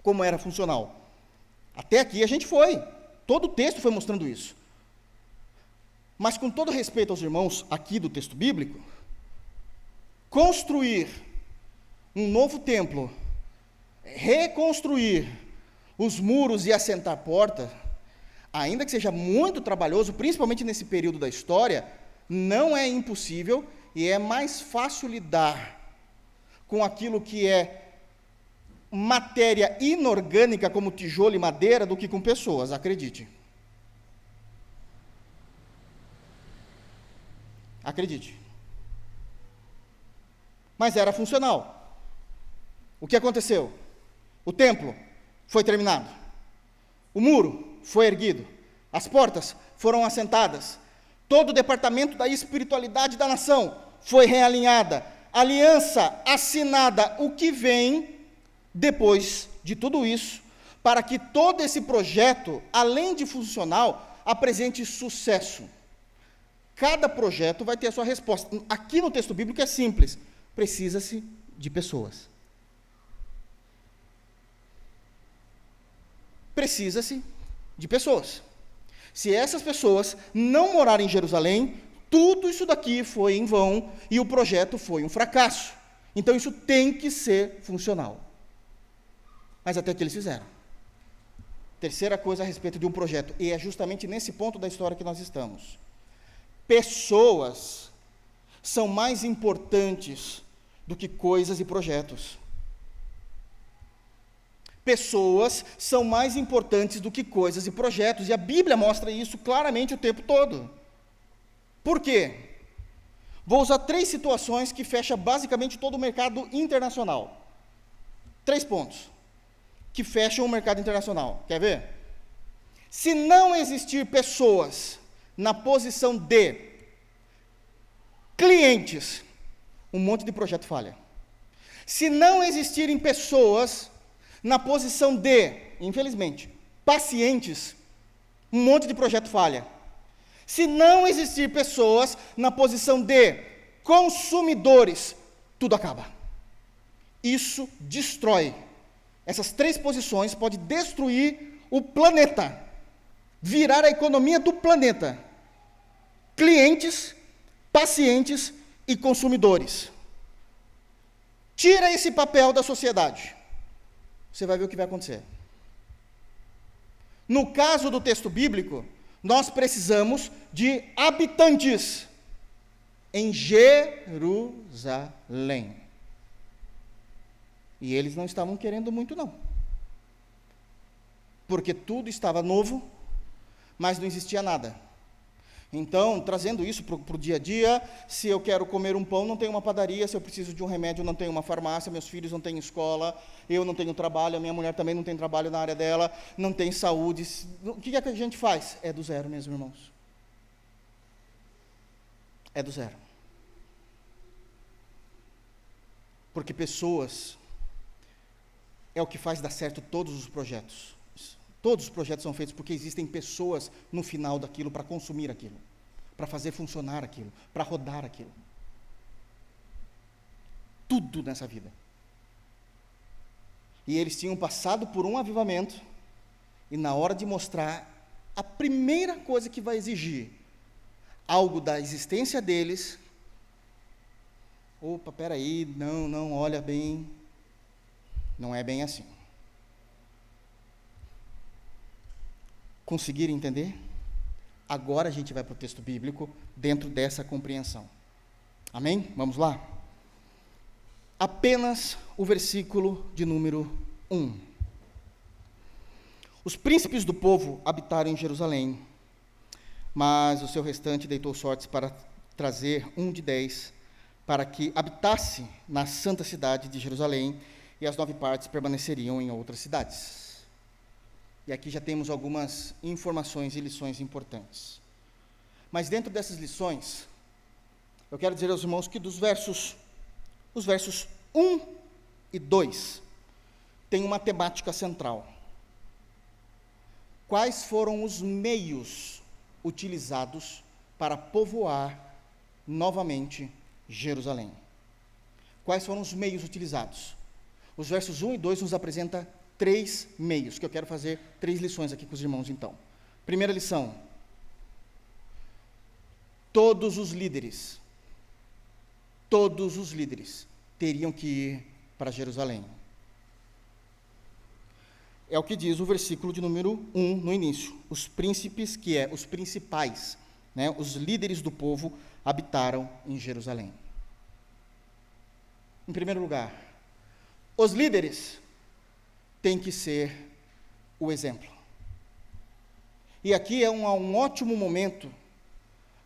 Como era funcional. Até aqui a gente foi. Todo o texto foi mostrando isso. Mas com todo respeito aos irmãos aqui do texto bíblico, construir um novo templo, reconstruir os muros e assentar porta, ainda que seja muito trabalhoso, principalmente nesse período da história, não é impossível e é mais fácil lidar com aquilo que é matéria inorgânica, como tijolo e madeira, do que com pessoas, acredite. Acredite. Mas era funcional. O que aconteceu? O templo foi terminado. O muro foi erguido. As portas foram assentadas. Todo o departamento da espiritualidade da nação foi realinhada. Aliança assinada. O que vem depois de tudo isso, para que todo esse projeto, além de funcional, apresente sucesso. Cada projeto vai ter a sua resposta. Aqui no texto bíblico é simples. Precisa-se de pessoas. Precisa-se de pessoas. Se essas pessoas não morarem em Jerusalém, tudo isso daqui foi em vão e o projeto foi um fracasso. Então isso tem que ser funcional. Mas até que eles fizeram. Terceira coisa a respeito de um projeto, e é justamente nesse ponto da história que nós estamos. Pessoas são mais importantes do que coisas e projetos. Pessoas são mais importantes do que coisas e projetos, e a Bíblia mostra isso claramente o tempo todo. Por quê? Vou usar 3 situações que fecham basicamente todo o mercado internacional. 3 pontos que fecham o mercado internacional. Quer ver? Se não existir pessoas na posição de clientes, um monte de projeto falha. Se não existirem pessoas na posição de, infelizmente, pacientes, um monte de projeto falha. Se não existir pessoas na posição de consumidores, tudo acaba. Isso destrói. Essas 3 posições podem destruir o planeta, virar a economia do planeta. Clientes, pacientes e consumidores. Tira esse papel da sociedade. Você vai ver o que vai acontecer. No caso do texto bíblico, nós precisamos de habitantes em Jerusalém. E eles não estavam querendo muito, não. Porque tudo estava novo, mas não existia nada. Então, trazendo isso para o dia a dia, se eu quero comer um pão, não tem uma padaria, se eu preciso de um remédio, não tem uma farmácia, meus filhos não têm escola, eu não tenho trabalho, a minha mulher também não tem trabalho na área dela, não tem saúde. O que é que a gente faz? É do zero mesmo, irmãos. É do zero. Porque pessoas é o que faz dar certo todos os projetos. Todos os projetos são feitos porque existem pessoas no final daquilo para consumir aquilo, para fazer funcionar aquilo, para rodar aquilo. Tudo nessa vida. E eles tinham passado por um avivamento, e na hora de mostrar a primeira coisa que vai exigir algo da existência deles, opa, peraí, não, olha bem, não é bem assim. Conseguir entender? Agora a gente vai para o texto bíblico dentro dessa compreensão. Amém? Vamos lá? Apenas o versículo de número 1. Os príncipes do povo habitaram em Jerusalém, mas o seu restante deitou sortes para trazer 1 de 10, para que habitasse na santa cidade de Jerusalém, e as 9 partes permaneceriam em outras cidades. E aqui já temos algumas informações e lições importantes. Mas dentro dessas lições, eu quero dizer aos irmãos que os versos 1 e 2 tem uma temática central. Quais foram os meios utilizados para povoar novamente Jerusalém? Quais foram os meios utilizados? Os versos 1 e 2 nos apresentam 3 meios, que eu quero fazer 3 lições aqui com os irmãos, então. Primeira lição: todos os líderes teriam que ir para Jerusalém. É o que diz o versículo de número 1 no início. Os príncipes, que é os principais, os líderes do povo, habitaram em Jerusalém. Em primeiro lugar, os líderes têm que ser o exemplo. E aqui é um ótimo momento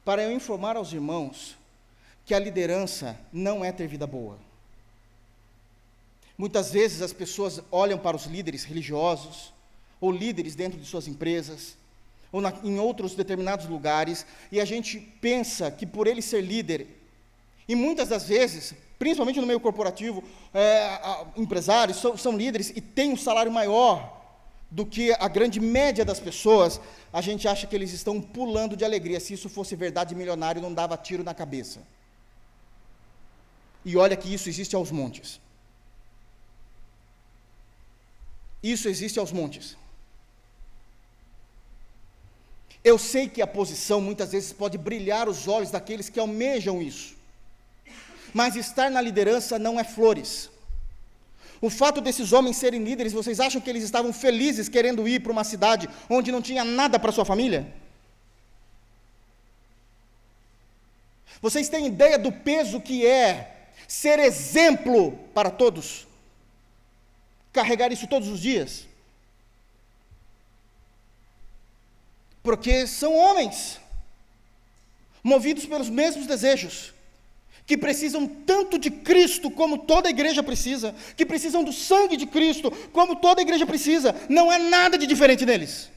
para eu informar aos irmãos que a liderança não é ter vida boa. Muitas vezes as pessoas olham para os líderes religiosos, ou líderes dentro de suas empresas, ou em outros determinados lugares, e a gente pensa que por ele ser líder, e muitas das vezes, principalmente no meio corporativo, empresários são líderes e têm um salário maior do que a grande média das pessoas, a gente acha que eles estão pulando de alegria. Se isso fosse verdade, milionário não dava tiro na cabeça. E olha que isso existe aos montes. Isso existe aos montes. Eu sei que a posição muitas vezes pode brilhar os olhos daqueles que almejam isso, mas estar na liderança não é flores. O fato desses homens serem líderes, vocês acham que eles estavam felizes querendo ir para uma cidade onde não tinha nada para sua família? Vocês têm ideia do peso que é ser exemplo para todos? Carregar isso todos os dias? Porque são homens, movidos pelos mesmos desejos, que precisam tanto de Cristo como toda a igreja precisa, que precisam do sangue de Cristo como toda a igreja precisa. Não é nada de diferente neles.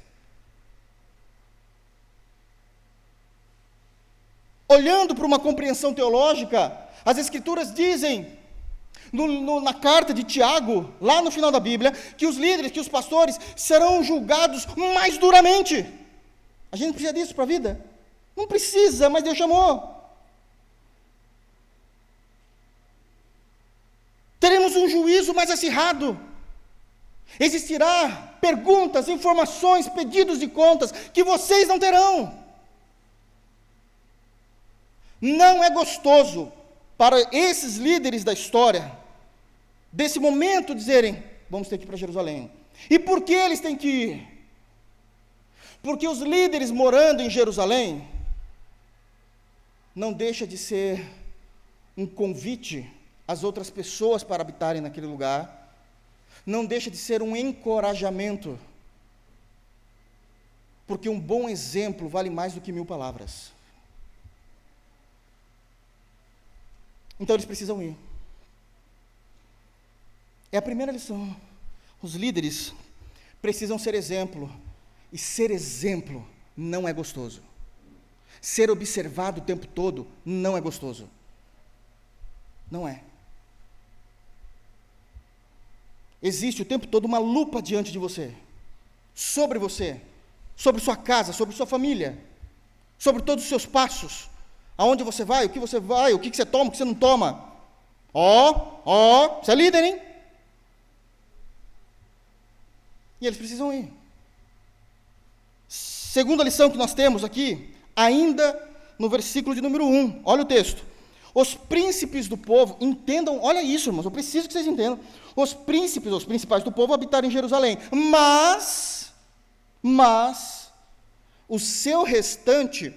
Olhando para uma compreensão teológica, as Escrituras dizem, na carta de Tiago, lá no final da Bíblia, que os líderes, que os pastores serão julgados mais duramente. A gente precisa disso para a vida? Não precisa, mas Deus chamou. Teremos um juízo mais acirrado. Existirá perguntas, informações, pedidos de contas que vocês não terão. Não é gostoso para esses líderes da história, desse momento, dizerem, vamos ter que ir para Jerusalém. E por que eles têm que ir? Porque os líderes morando em Jerusalém, não deixa de ser um convite às outras pessoas para habitarem naquele lugar, não deixa de ser um encorajamento, porque um bom exemplo vale mais do que 1000 palavras. Então eles precisam ir. É a primeira lição. Os líderes precisam ser exemplo, e ser exemplo não é gostoso. Ser observado o tempo todo não é gostoso. Não é. Existe o tempo todo uma lupa diante de você, sobre sua casa, sobre sua família, sobre todos os seus passos, aonde você vai, o que você toma, o que você não toma. Você é líder, hein? E eles precisam ir. Segunda lição que nós temos aqui, ainda no versículo de número 1, olha o texto. Os príncipes do povo, entendam, olha isso, irmãos, eu preciso que vocês entendam. Os principais do povo habitaram em Jerusalém, mas o seu restante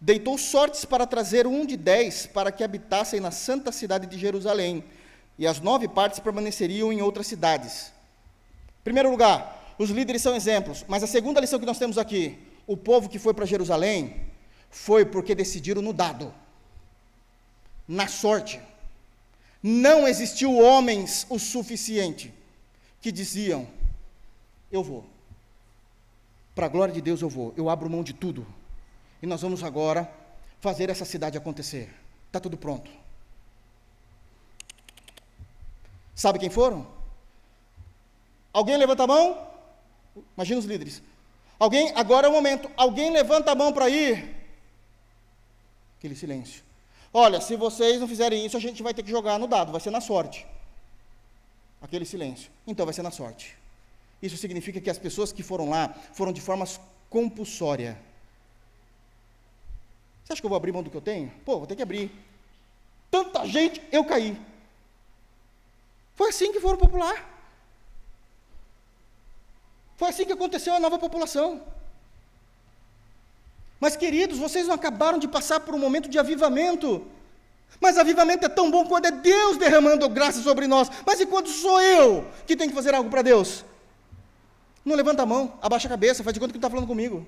deitou sortes para trazer 1 de 10 para que habitassem na santa cidade de Jerusalém, e as 9 partes permaneceriam em outras cidades. Em primeiro lugar, os líderes são exemplos, mas a segunda lição que nós temos aqui, o povo que foi para Jerusalém, foi porque decidiram no dado, na sorte. Não existiu homens o suficiente que diziam, eu vou, para a glória de Deus eu vou, eu abro mão de tudo, e nós vamos agora fazer essa cidade acontecer, está tudo pronto. Sabe quem foram? Alguém levanta a mão? Imagina os líderes. Agora é o momento, alguém levanta a mão para ir? Aquele silêncio. Olha, se vocês não fizerem isso, a gente vai ter que jogar no dado, vai ser na sorte. Aquele silêncio. Então vai ser na sorte. Isso significa que as pessoas que foram lá, foram de forma compulsória. Você acha que eu vou abrir mão do que eu tenho? Pô, vou ter que abrir. Tanta gente, eu caí. Foi assim que foram popular. Foi assim que aconteceu a nova população. Mas, queridos, vocês não acabaram de passar por um momento de avivamento. Mas avivamento é tão bom quando é Deus derramando graça sobre nós. Mas e quando sou eu que tenho que fazer algo para Deus? Não levanta a mão, abaixa a cabeça, faz de conta que está falando comigo.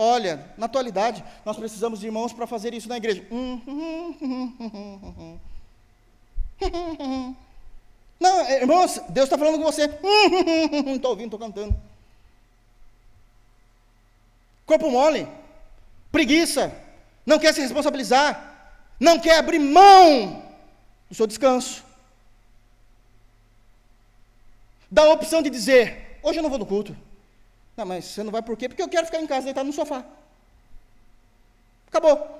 Olha, na atualidade, nós precisamos de irmãos para fazer isso na igreja. Não, irmãos, Deus está falando com você. Não estou ouvindo, estou cantando. Corpo mole, preguiça, não quer se responsabilizar, não quer abrir mão do seu descanso. Dá a opção de dizer, hoje eu não vou no culto. Não, mas você não vai por quê? Porque eu quero ficar em casa, deitado no sofá. Acabou.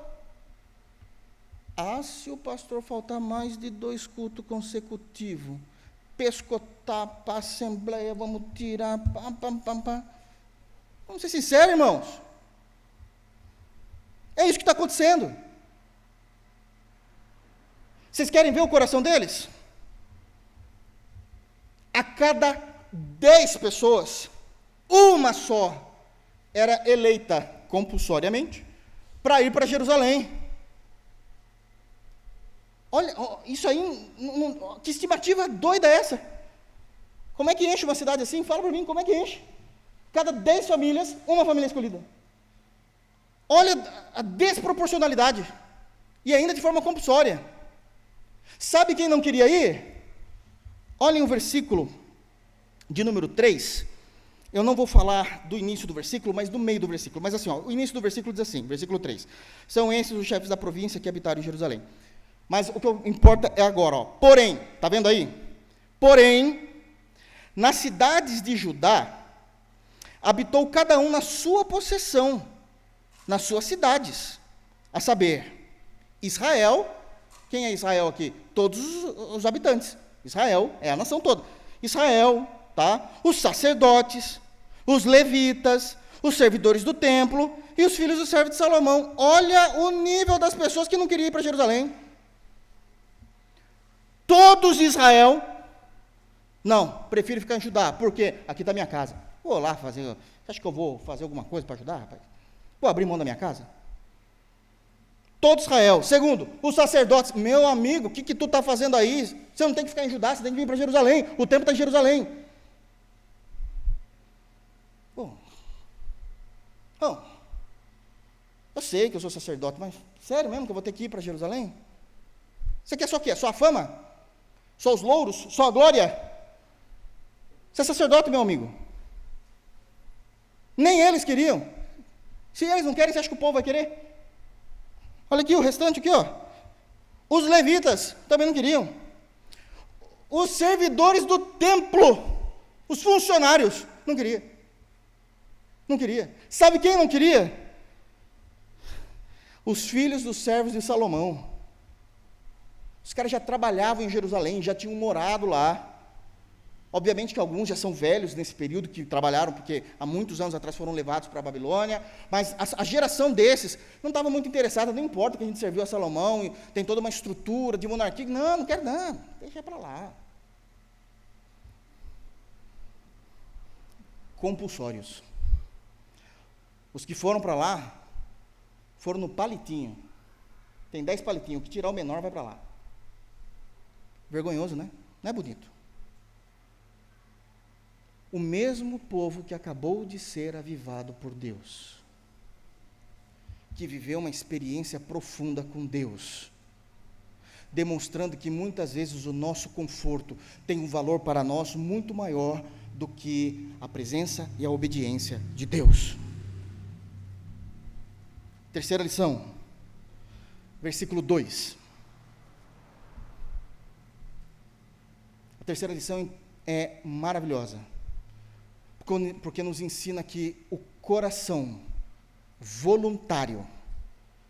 Ah, se o pastor faltar mais de 2 cultos consecutivos, pescotar para a assembleia, vamos tirar, Vamos ser sinceros, irmãos. É isso que está acontecendo. Vocês querem ver o coração deles? A cada 10 pessoas, uma só era eleita compulsoriamente para ir para Jerusalém. Olha, isso aí, que estimativa doida é essa? Como é que enche uma cidade assim? Fala para mim, como é que enche? Cada 10 famílias, uma família escolhida. Olha a desproporcionalidade. E ainda de forma compulsória. Sabe quem não queria ir? Olhem o versículo de número 3. Eu não vou falar do início do versículo, mas do meio do versículo. Mas assim, o início do versículo diz assim, versículo 3. São esses os chefes da província que habitaram em Jerusalém. Mas o que importa é agora, porém, está vendo aí? Porém, nas cidades de Judá, habitou cada um na sua possessão, nas suas cidades, a saber, Israel. Quem é Israel aqui? Todos os habitantes. Israel é a nação toda. Israel, tá? Os sacerdotes, os levitas, os servidores do templo e os filhos do servo de Salomão. Olha o nível das pessoas que não queriam ir para Jerusalém. Todos de Israel, não, prefiro ficar em Judá, porque aqui está minha casa. Vou lá fazer, você acha que eu vou fazer alguma coisa para ajudar, rapaz? Vou abrir mão da minha casa? Todo Israel. Segundo, os sacerdotes, meu amigo, o que tu está fazendo aí? Você não tem que ficar em Judá, você tem que vir para Jerusalém, o templo está em Jerusalém. Bom, eu sei que eu sou sacerdote, mas sério mesmo que eu vou ter que ir para Jerusalém? Você quer só o quê? Só a fama? Só os louros? Só a glória? Você é sacerdote, meu amigo. Nem eles queriam. Se eles não querem, você acha que o povo vai querer? Olha aqui o restante, aqui, ó. Os levitas também não queriam. Os servidores do templo, os funcionários, não queria. Não queria. Sabe quem não queria? Os filhos dos servos de Salomão. Os caras já trabalhavam em Jerusalém, já tinham morado lá. Obviamente que alguns já são velhos nesse período que trabalharam, porque há muitos anos atrás foram levados para a Babilônia, mas a geração desses não estava muito interessada, não importa que a gente serviu a Salomão, e tem toda uma estrutura de monarquia, não quero não, deixa para lá. Compulsórios. Os que foram para lá, foram no palitinho. Tem 10 palitinhos, o que tirar o menor vai para lá. Vergonhoso, né? Não é bonito. O mesmo povo que acabou de ser avivado por Deus, que viveu uma experiência profunda com Deus, demonstrando que muitas vezes o nosso conforto tem um valor para nós muito maior do que a presença e a obediência de Deus. Terceira lição, versículo 2. A terceira lição é maravilhosa, porque nos ensina que o coração voluntário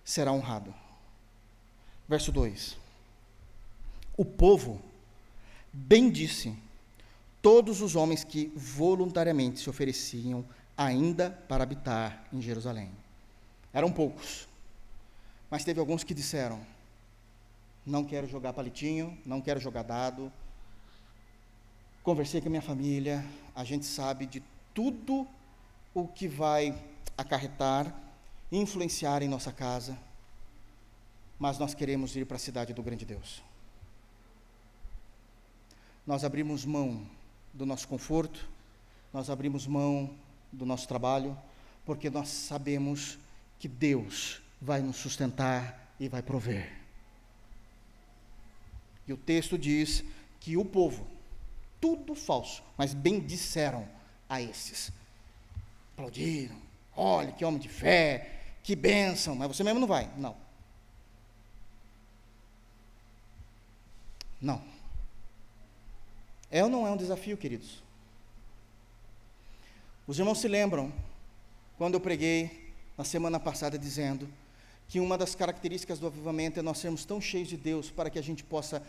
será honrado. Verso 2. O povo bendisse todos os homens que voluntariamente se ofereciam ainda para habitar em Jerusalém. Eram poucos. Mas teve alguns que disseram: não quero jogar palitinho, não quero jogar dado. Conversei com a minha família, a gente sabe de tudo o que vai acarretar, influenciar em nossa casa, mas nós queremos ir para a cidade do grande Deus. Nós abrimos mão do nosso conforto, nós abrimos mão do nosso trabalho, porque nós sabemos que Deus vai nos sustentar e vai prover. E o texto diz que o povo, tudo falso, mas bendisseram a esses. Aplaudiram, olha que homem de fé, que bênção, mas você mesmo não vai. Não. Não. É ou não é um desafio, queridos? Os irmãos se lembram, quando eu preguei na semana passada, dizendo que uma das características do avivamento é nós sermos tão cheios de Deus, para que a gente possa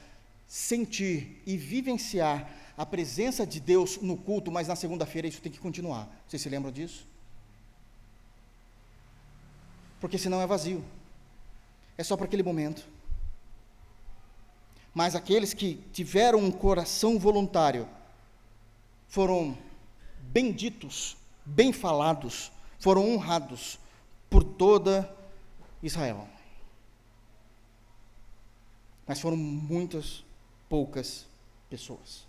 sentir e vivenciar a presença de Deus no culto, mas na segunda-feira isso tem que continuar. Vocês se lembram disso? Porque senão é vazio. É só para aquele momento. Mas aqueles que tiveram um coração voluntário foram benditos, bem falados, foram honrados por toda Israel. Mas foram muitas, poucas pessoas.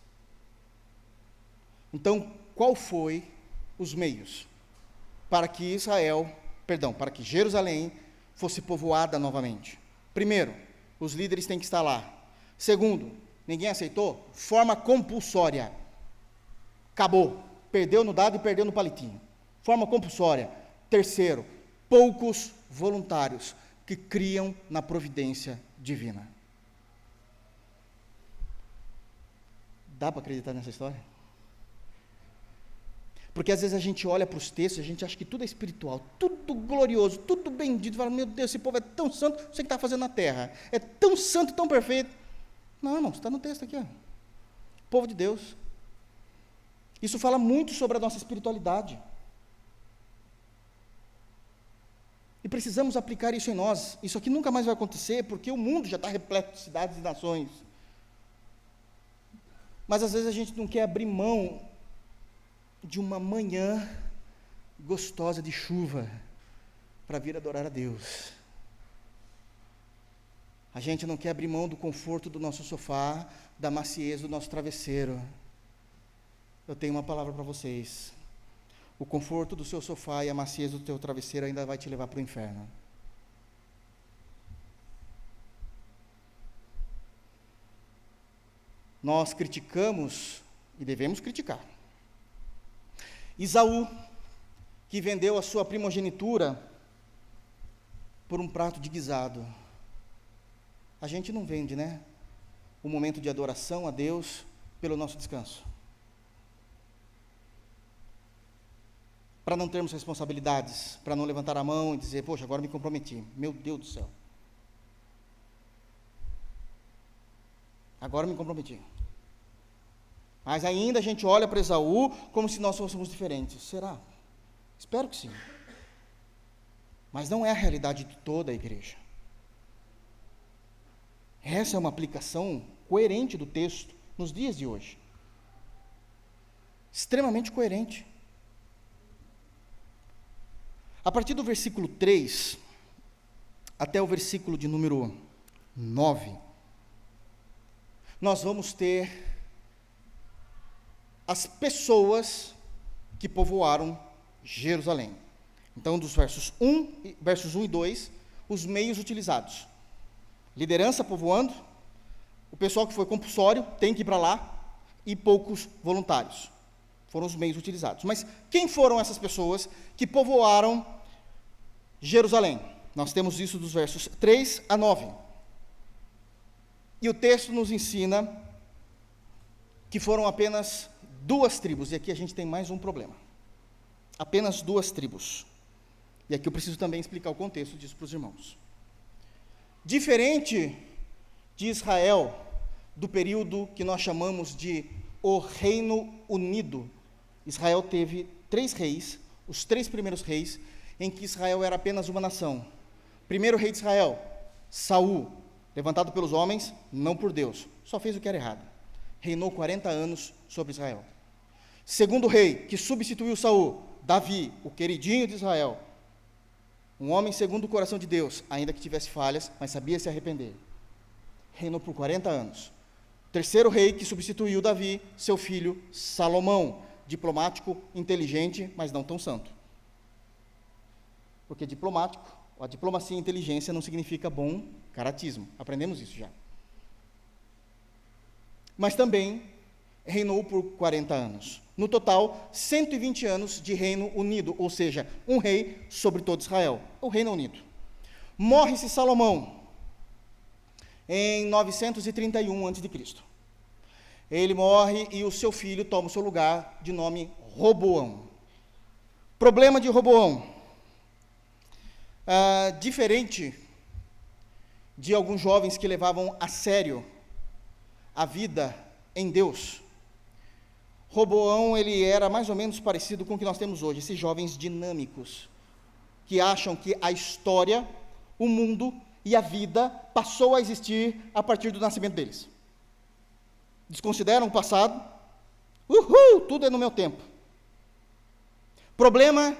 Então, qual foi os meios para que para que Jerusalém fosse povoada novamente? Primeiro, os líderes têm que estar lá. Segundo, ninguém aceitou? Forma compulsória. Acabou. Perdeu no dado e perdeu no palitinho. Forma compulsória. Terceiro, poucos voluntários que criam na providência divina. Dá para acreditar nessa história? Porque às vezes a gente olha para os textos e a gente acha que tudo é espiritual, tudo glorioso, tudo bendito, fala, meu Deus, esse povo é tão santo, não sei o que está fazendo na terra, é tão santo, tão perfeito. Não, irmão, está no texto aqui, ó. Povo de Deus. Isso fala muito sobre a nossa espiritualidade. E precisamos aplicar isso em nós. Isso aqui nunca mais vai acontecer, porque o mundo já está repleto de cidades e nações. Mas às vezes a gente não quer abrir mão de uma manhã gostosa de chuva para vir adorar a Deus. A gente não quer abrir mão do conforto do nosso sofá, da maciez do nosso travesseiro. Eu tenho uma palavra para vocês. O conforto do seu sofá e a maciez do teu travesseiro ainda vai te levar para o inferno. Nós criticamos, e devemos criticar, Esaú, que vendeu a sua primogenitura por um prato de guisado. A gente não vende, né? O momento de adoração a Deus pelo nosso descanso. Para não termos responsabilidades, para não levantar a mão e dizer, poxa, agora me comprometi. Meu Deus do céu. Agora me comprometi. Mas ainda a gente olha para Esaú como se nós fôssemos diferentes. Será? Espero que sim. Mas não é a realidade de toda a igreja. Essa é uma aplicação coerente do texto nos dias de hoje. Extremamente coerente. A partir do versículo 3 até o versículo de número 9, nós vamos ter as pessoas que povoaram Jerusalém. Então, dos versos 1 e 2, os meios utilizados. Liderança povoando, o pessoal que foi compulsório tem que ir para lá, e poucos voluntários. Foram os meios utilizados. Mas quem foram essas pessoas que povoaram Jerusalém? Nós temos isso dos versos 3 a 9. E o texto nos ensina que foram apenas 2 tribos, e aqui a gente tem mais um problema. Apenas 2 tribos. E aqui eu preciso também explicar o contexto disso para os irmãos. Diferente de Israel, do período que nós chamamos de o Reino Unido, Israel teve 3 reis, os 3 primeiros reis, em que Israel era apenas uma nação. Primeiro rei de Israel, Saul, levantado pelos homens, não por Deus, só fez o que era errado. Reinou 40 anos sobre Israel. Segundo rei, que substituiu Saul, Davi, o queridinho de Israel, um homem segundo o coração de Deus, ainda que tivesse falhas, mas sabia se arrepender. Reinou por 40 anos. Terceiro rei, que substituiu Davi, seu filho Salomão, diplomático, inteligente, mas não tão santo. Porque diplomático, a diplomacia e a inteligência não significa bom caratismo. Aprendemos isso já. Mas também reinou por 40 anos. No total, 120 anos de reino unido, ou seja, um rei sobre todo Israel, o Reino Unido. Morre-se Salomão em 931 a.C. Ele morre e o seu filho toma o seu lugar, de nome Roboão. Problema de Roboão. Diferente de alguns jovens que levavam a sério a vida em Deus, Roboão, ele era mais ou menos parecido com o que nós temos hoje, esses jovens dinâmicos, que acham que a história, o mundo e a vida passou a existir a partir do nascimento deles. Desconsideram o passado, tudo é no meu tempo. Problema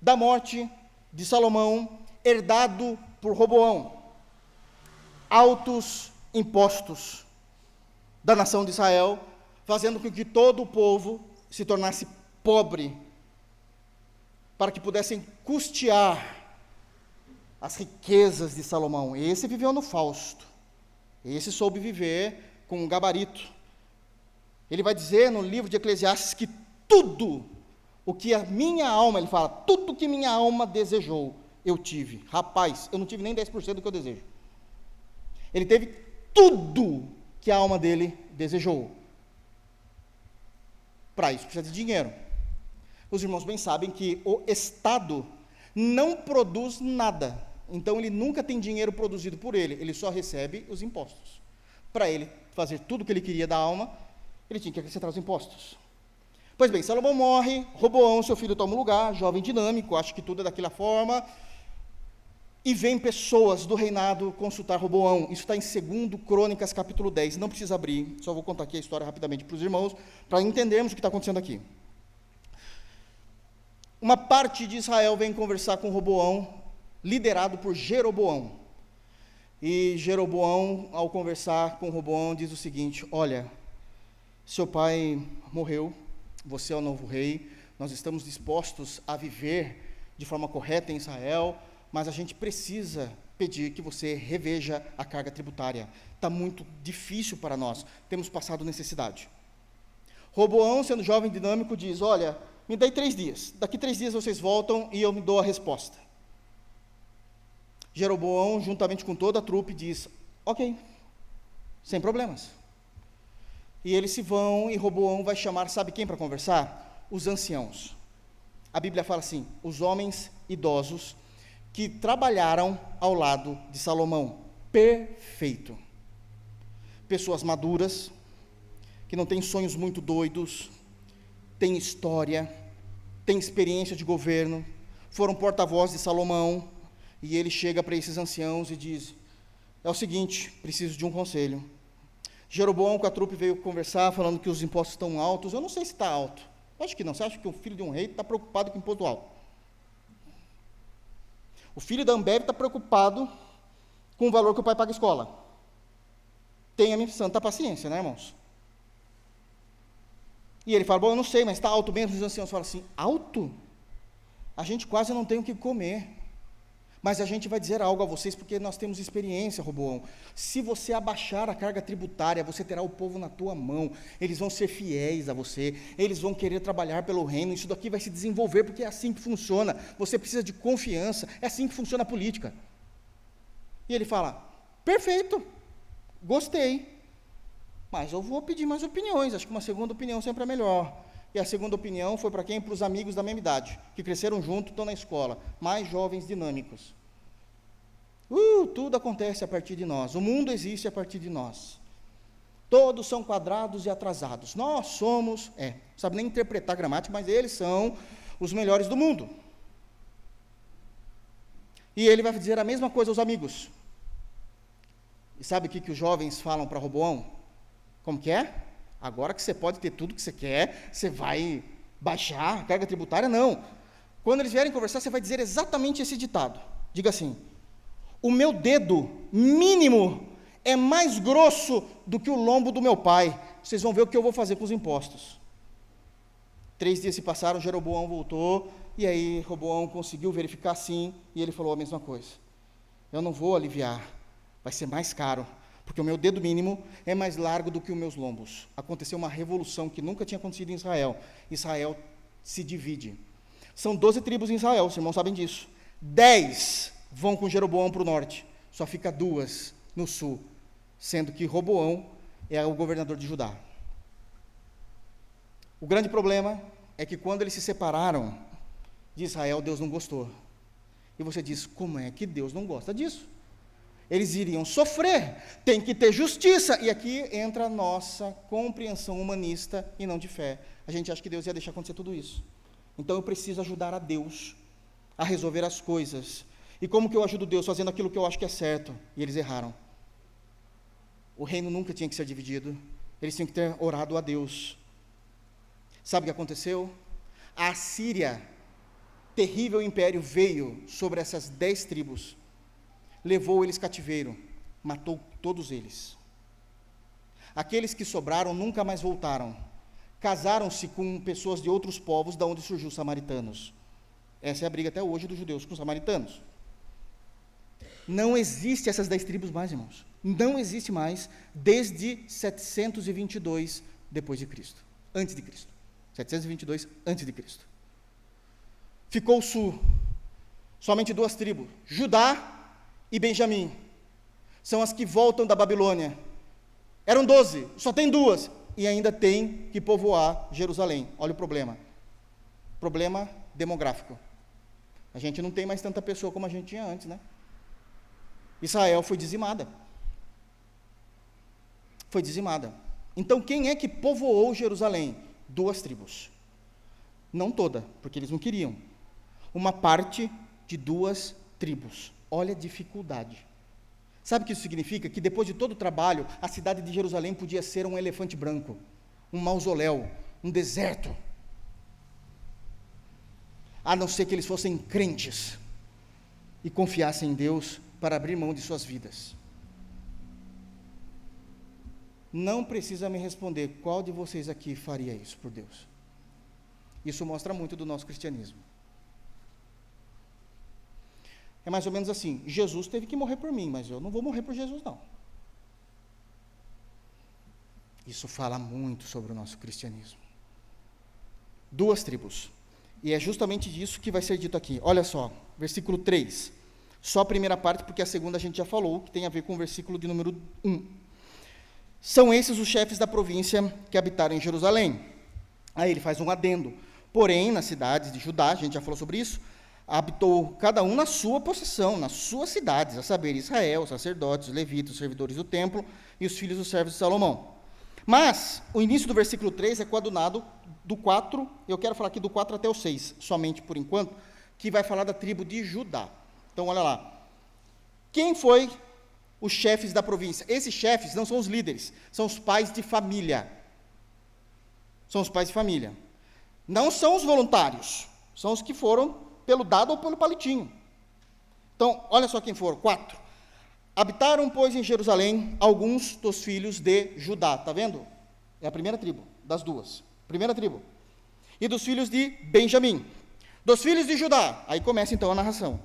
da morte de Salomão, herdado por Roboão. Altos impostos da nação de Israel, fazendo com que todo o povo se tornasse pobre, para que pudessem custear as riquezas de Salomão. Esse viveu no Fausto, esse soube viver com um gabarito. Ele vai dizer no livro de Eclesiastes que tudo o que a minha alma, ele fala, tudo o que minha alma desejou, eu tive. Rapaz, eu não tive nem 10% do que eu desejo. Ele teve tudo que a alma dele desejou. Para isso precisa de dinheiro. Os irmãos bem sabem que o Estado não produz nada. Então ele nunca tem dinheiro produzido por ele, ele só recebe os impostos. Para ele fazer tudo o que ele queria da alma, ele tinha que acrescentar os impostos. Pois bem, Salomão morre, Roboão, seu filho, toma o lugar, jovem dinâmico, acha que tudo é daquela forma, e vem pessoas do reinado consultar Roboão. Isso está em 2 Crônicas, capítulo 10, não precisa abrir, só vou contar aqui a história rapidamente para os irmãos, para entendermos o que está acontecendo aqui. Uma parte de Israel vem conversar com Roboão, liderado por Jeroboão. E Jeroboão, ao conversar com Roboão, diz o seguinte: olha, seu pai morreu, você é o novo rei, nós estamos dispostos a viver de forma correta em Israel, mas a gente precisa pedir que você reveja a carga tributária. Está muito difícil para nós, temos passado necessidade. Roboão, sendo jovem dinâmico, diz: olha, me dê 3 dias, daqui 3 dias vocês voltam e eu me dou a resposta. Jeroboão, juntamente com toda a trupe, diz: ok, sem problemas. E eles se vão, e Roboão vai chamar, sabe quem para conversar? Os anciãos. A Bíblia fala assim: os homens idosos que trabalharam ao lado de Salomão. Perfeito. Pessoas maduras, que não têm sonhos muito doidos, têm história, têm experiência de governo, foram porta-voz de Salomão, e ele chega para esses anciãos e diz: é o seguinte, preciso de um conselho. Jeroboão com a trupe veio conversar, falando que os impostos estão altos. Eu não sei se está alto. Acho que não. Você acha que o filho de um rei está preocupado com imposto alto? O filho da Ambev está preocupado com o valor que o pai paga a escola. Tenha-me santa paciência, né, irmãos? E ele fala: bom, eu não sei, mas está alto mesmo. Os anciãos falam assim: alto? A gente quase não tem o que comer. Mas a gente vai dizer algo a vocês, porque nós temos experiência, Roboão. Se você abaixar a carga tributária, você terá o povo na tua mão. Eles vão ser fiéis a você. Eles vão querer trabalhar pelo reino. Isso daqui vai se desenvolver, porque é assim que funciona. Você precisa de confiança. É assim que funciona a política. E ele fala: perfeito, gostei. Mas eu vou pedir mais opiniões. Acho que uma segunda opinião sempre é melhor. E a segunda opinião foi para quem? Para os amigos da mesma idade, que cresceram junto, estão na escola, mais jovens dinâmicos. Tudo acontece a partir de nós, o mundo existe a partir de nós. Todos são quadrados e atrasados. Nós somos, não sabe nem interpretar gramática, mas eles são os melhores do mundo. E ele vai dizer a mesma coisa aos amigos. E sabe o que os jovens falam para Roboão? Como que é? Agora que você pode ter tudo que você quer, você vai baixar a carga tributária? Não. Quando eles vierem conversar, você vai dizer exatamente esse ditado. Diga assim: o meu dedo mínimo é mais grosso do que o lombo do meu pai. Vocês vão ver o que eu vou fazer com os impostos. 3 dias se passaram, Jeroboão voltou, e aí Roboão conseguiu verificar sim, e ele falou a mesma coisa. Eu não vou aliviar, vai ser mais caro, porque o meu dedo mínimo é mais largo do que os meus lombos. Aconteceu uma revolução que nunca tinha acontecido em Israel. Israel se divide. São 12 tribos em Israel, os irmãos sabem disso. 10 vão com Jeroboão para o norte, só fica 2 no sul, sendo que Roboão é o governador de Judá. O grande problema é que quando eles se separaram de Israel, Deus não gostou. E você diz, como é que Deus não gosta disso? Eles iriam sofrer, tem que ter justiça. E aqui entra a nossa compreensão humanista e não de fé. A gente acha que Deus ia deixar acontecer tudo isso. Então eu preciso ajudar a Deus a resolver as coisas. E como que eu ajudo Deus? Fazendo aquilo que eu acho que é certo. E eles erraram. O reino nunca tinha que ser dividido. Eles tinham que ter orado a Deus. Sabe o que aconteceu? A Assíria, terrível império, veio sobre essas 10 tribos, levou eles cativeiro, matou todos eles. Aqueles que sobraram nunca mais voltaram, casaram-se com pessoas de outros povos, da onde surgiu os samaritanos. Essa é a briga até hoje dos judeus com os samaritanos. Não existe essas 10 tribos mais, irmãos. Não existe mais desde 722 depois de Cristo, antes de Cristo. 722 antes de Cristo. Ficou o sul, somente 2 tribos, Judá e Benjamim. São as que voltam da Babilônia. Eram 12, só tem 2, e ainda tem que povoar Jerusalém. Olha o problema. Problema demográfico. A gente não tem mais tanta pessoa como a gente tinha antes, né? Israel foi dizimada. Foi dizimada. Então, quem é que povoou Jerusalém? 2 tribos. Não toda, porque eles não queriam. Uma parte de 2 tribos. Olha a dificuldade. Sabe o que isso significa? Que depois de todo o trabalho, a cidade de Jerusalém podia ser um elefante branco, um mausoléu, um deserto. A não ser que eles fossem crentes e confiassem em Deus para abrir mão de suas vidas. Não precisa me responder qual de vocês aqui faria isso por Deus. Isso mostra muito do nosso cristianismo. É mais ou menos assim, Jesus teve que morrer por mim, mas eu não vou morrer por Jesus, não. Isso fala muito sobre o nosso cristianismo. 2 tribos. E é justamente disso que vai ser dito aqui. Olha só, versículo 3. Só a primeira parte, porque a segunda a gente já falou, que tem a ver com o versículo de número 1. São esses os chefes da província que habitaram em Jerusalém. Aí ele faz um adendo. Porém, nas cidades de Judá, a gente já falou sobre isso, habitou cada um na sua possessão, nas suas cidades, a saber, Israel, os sacerdotes, os levitas, os servidores do templo e os filhos dos servos de Salomão. Mas, o início do versículo 3 é coadunado do 4, eu quero falar aqui do 4 até o 6, somente por enquanto, que vai falar da tribo de Judá. Então, olha lá. Quem foi os chefes da província? Esses chefes não são os líderes, são os pais de família. São os pais de família. Não são os voluntários, são os que foram pelo dado ou pelo palitinho. Então, olha só quem foram, 4. Habitaram, pois, em Jerusalém alguns dos filhos de Judá. Está vendo? É a primeira tribo, das 2. Primeira tribo. E dos filhos de Benjamim. Dos filhos de Judá. Aí começa então a narração.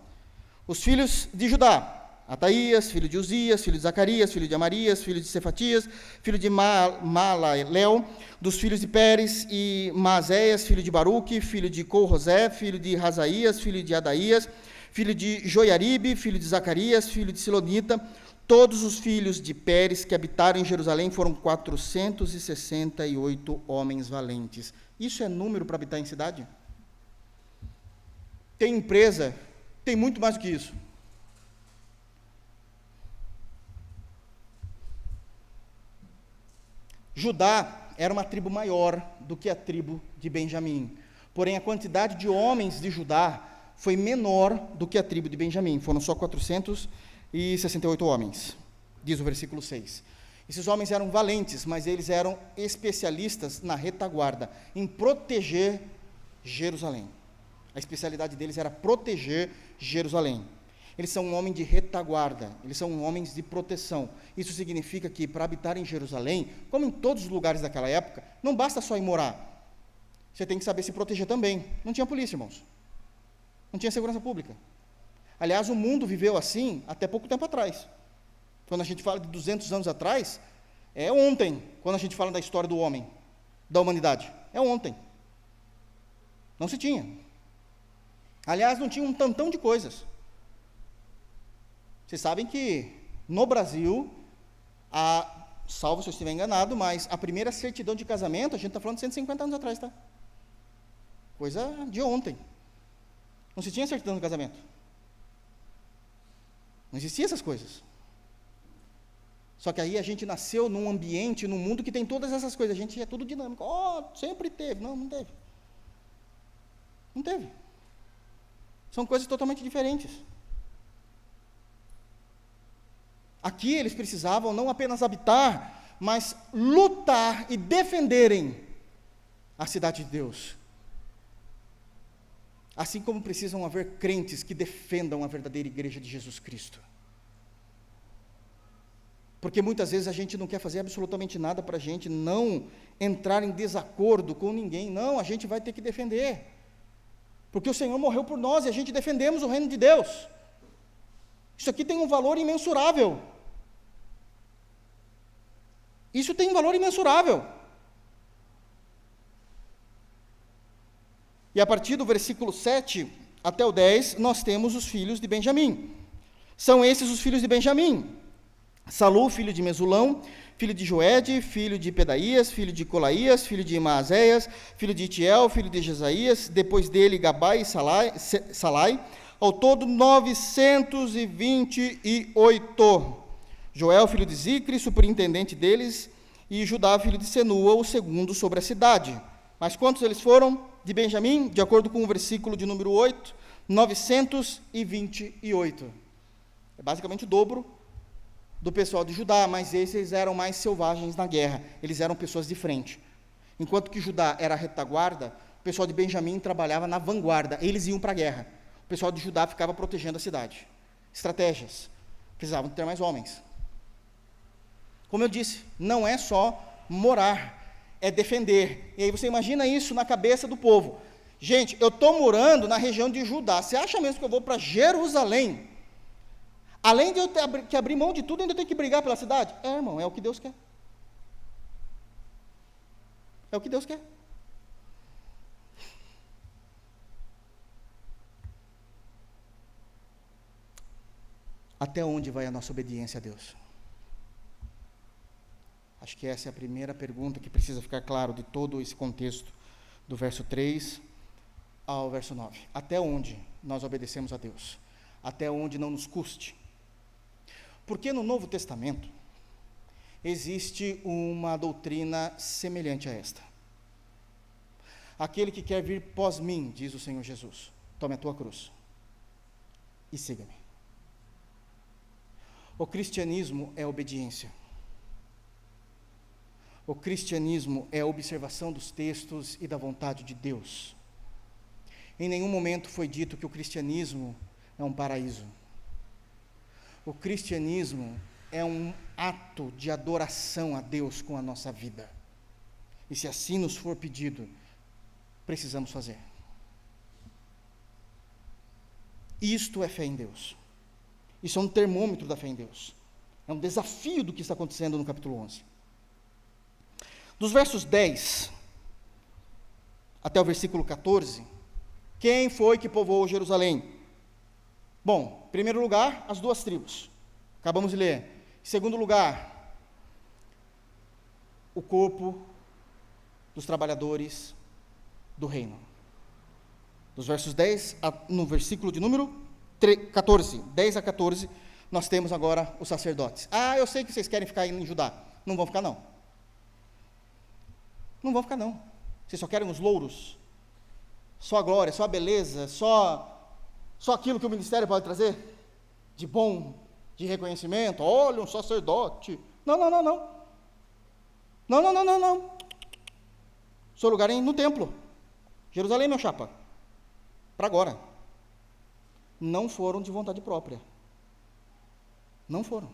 Os filhos de Judá. Ataías, filho de Uzias, filho de Zacarias, filho de Amarias, filho de Cefatias, filho de Malalel, dos filhos de Pérez e Maazéias, filho de Baruque, filho de Colrosé, filho de Razaías, filho de Adaías, filho de Joiaribe, filho de Zacarias, filho de Silonita. Todos os filhos de Pérez que habitaram em Jerusalém foram 468 homens valentes. Isso é número para habitar em cidade? Tem empresa, tem muito mais do que isso. Judá era uma tribo maior do que a tribo de Benjamim. Porém, a quantidade de homens de Judá foi menor do que a tribo de Benjamim. Foram só 468 homens, diz o versículo 6. Esses homens eram valentes, mas eles eram especialistas na retaguarda, em proteger Jerusalém. A especialidade deles era proteger Jerusalém. Eles são um homem de retaguarda, eles são homens de proteção. Isso significa que para habitar em Jerusalém, como em todos os lugares daquela época, não basta só ir morar. Você tem que saber se proteger também. Não tinha polícia, irmãos. Não tinha segurança pública. Aliás, o mundo viveu assim até pouco tempo atrás. Quando a gente fala de 200 anos atrás, é ontem, quando a gente fala da história do homem, da humanidade. É ontem. Não se tinha. Aliás, não tinha um tantão de coisas. Vocês sabem que no Brasil, salvo se eu estiver enganado, mas a primeira certidão de casamento, a gente está falando de 150 anos atrás, tá? Coisa de ontem. Não se tinha certidão de casamento. Não existiam essas coisas. Só que aí a gente nasceu num ambiente, num mundo que tem todas essas coisas. A gente é tudo dinâmico. Sempre teve. Não teve. Não teve. São coisas totalmente diferentes. Aqui eles precisavam não apenas habitar, mas lutar e defenderem a cidade de Deus. Assim como precisam haver crentes que defendam a verdadeira igreja de Jesus Cristo. Porque muitas vezes a gente não quer fazer absolutamente nada para a gente não entrar em desacordo com ninguém. Não, a gente vai ter que defender. Porque o Senhor morreu por nós e a gente defendemos o reino de Deus. Isso aqui tem um valor imensurável. Isso tem um valor imensurável. E a partir do versículo 7 até o 10, nós temos os filhos de Benjamim. São esses os filhos de Benjamim: Salu, filho de Mesulão, filho de Joede, filho de Pedaías, filho de Colaías, filho de Maazéias, filho de Itiel, filho de Jesaías, depois dele Gabai e Salai, ao todo 928. Joel, filho de Zicre, superintendente deles, e Judá, filho de Senua, o segundo sobre a cidade. Mas quantos eles foram de Benjamim? De acordo com o versículo de número 8, 928. É basicamente o dobro do pessoal de Judá, mas esses eram mais selvagens na guerra, eles eram pessoas de frente. Enquanto que Judá era a retaguarda, o pessoal de Benjamim trabalhava na vanguarda, eles iam para a guerra. O pessoal de Judá ficava protegendo a cidade. Estratégias, precisavam ter mais homens. Como eu disse, não é só morar, é defender. E aí você imagina isso na cabeça do povo. Gente, eu estou morando na região de Judá, você acha mesmo que eu vou para Jerusalém? Além de eu ter que abrir mão de tudo, ainda tenho que brigar pela cidade? Irmão, é o que Deus quer. É o que Deus quer. Até onde vai a nossa obediência a Deus? Acho que essa é a primeira pergunta que precisa ficar claro de todo esse contexto, do verso 3 ao verso 9. Até onde nós obedecemos a Deus? Até onde não nos custe? Porque no Novo Testamento existe uma doutrina semelhante a esta. Aquele que quer vir pós mim, diz o Senhor Jesus, tome a tua cruz e siga-me. O cristianismo é obediência. O cristianismo é a observação dos textos e da vontade de Deus. Em nenhum momento foi dito que o cristianismo é um paraíso. O cristianismo é um ato de adoração a Deus com a nossa vida. E se assim nos for pedido, precisamos fazer. Isto é fé em Deus. Isso é um termômetro da fé em Deus. É um desafio do que está acontecendo no capítulo 11. Dos versos 10 até o versículo 14, quem foi que povoou Jerusalém? Bom, em primeiro lugar, as duas tribos. Acabamos de ler. Em segundo lugar, o corpo dos trabalhadores do reino. Dos versos 10 no versículo de número 14, 10 a 14, nós temos agora os sacerdotes. Eu sei que vocês querem ficar em Judá. Não vão ficar, não. Não vão ficar, não. Vocês só querem os louros, só a glória, só a beleza, só Só aquilo que o ministério pode trazer? De bom, de reconhecimento? Olha, um sacerdote. Não. Não. Seu lugar é no templo. Jerusalém, meu chapa. Para agora. Não foram de vontade própria. Não foram.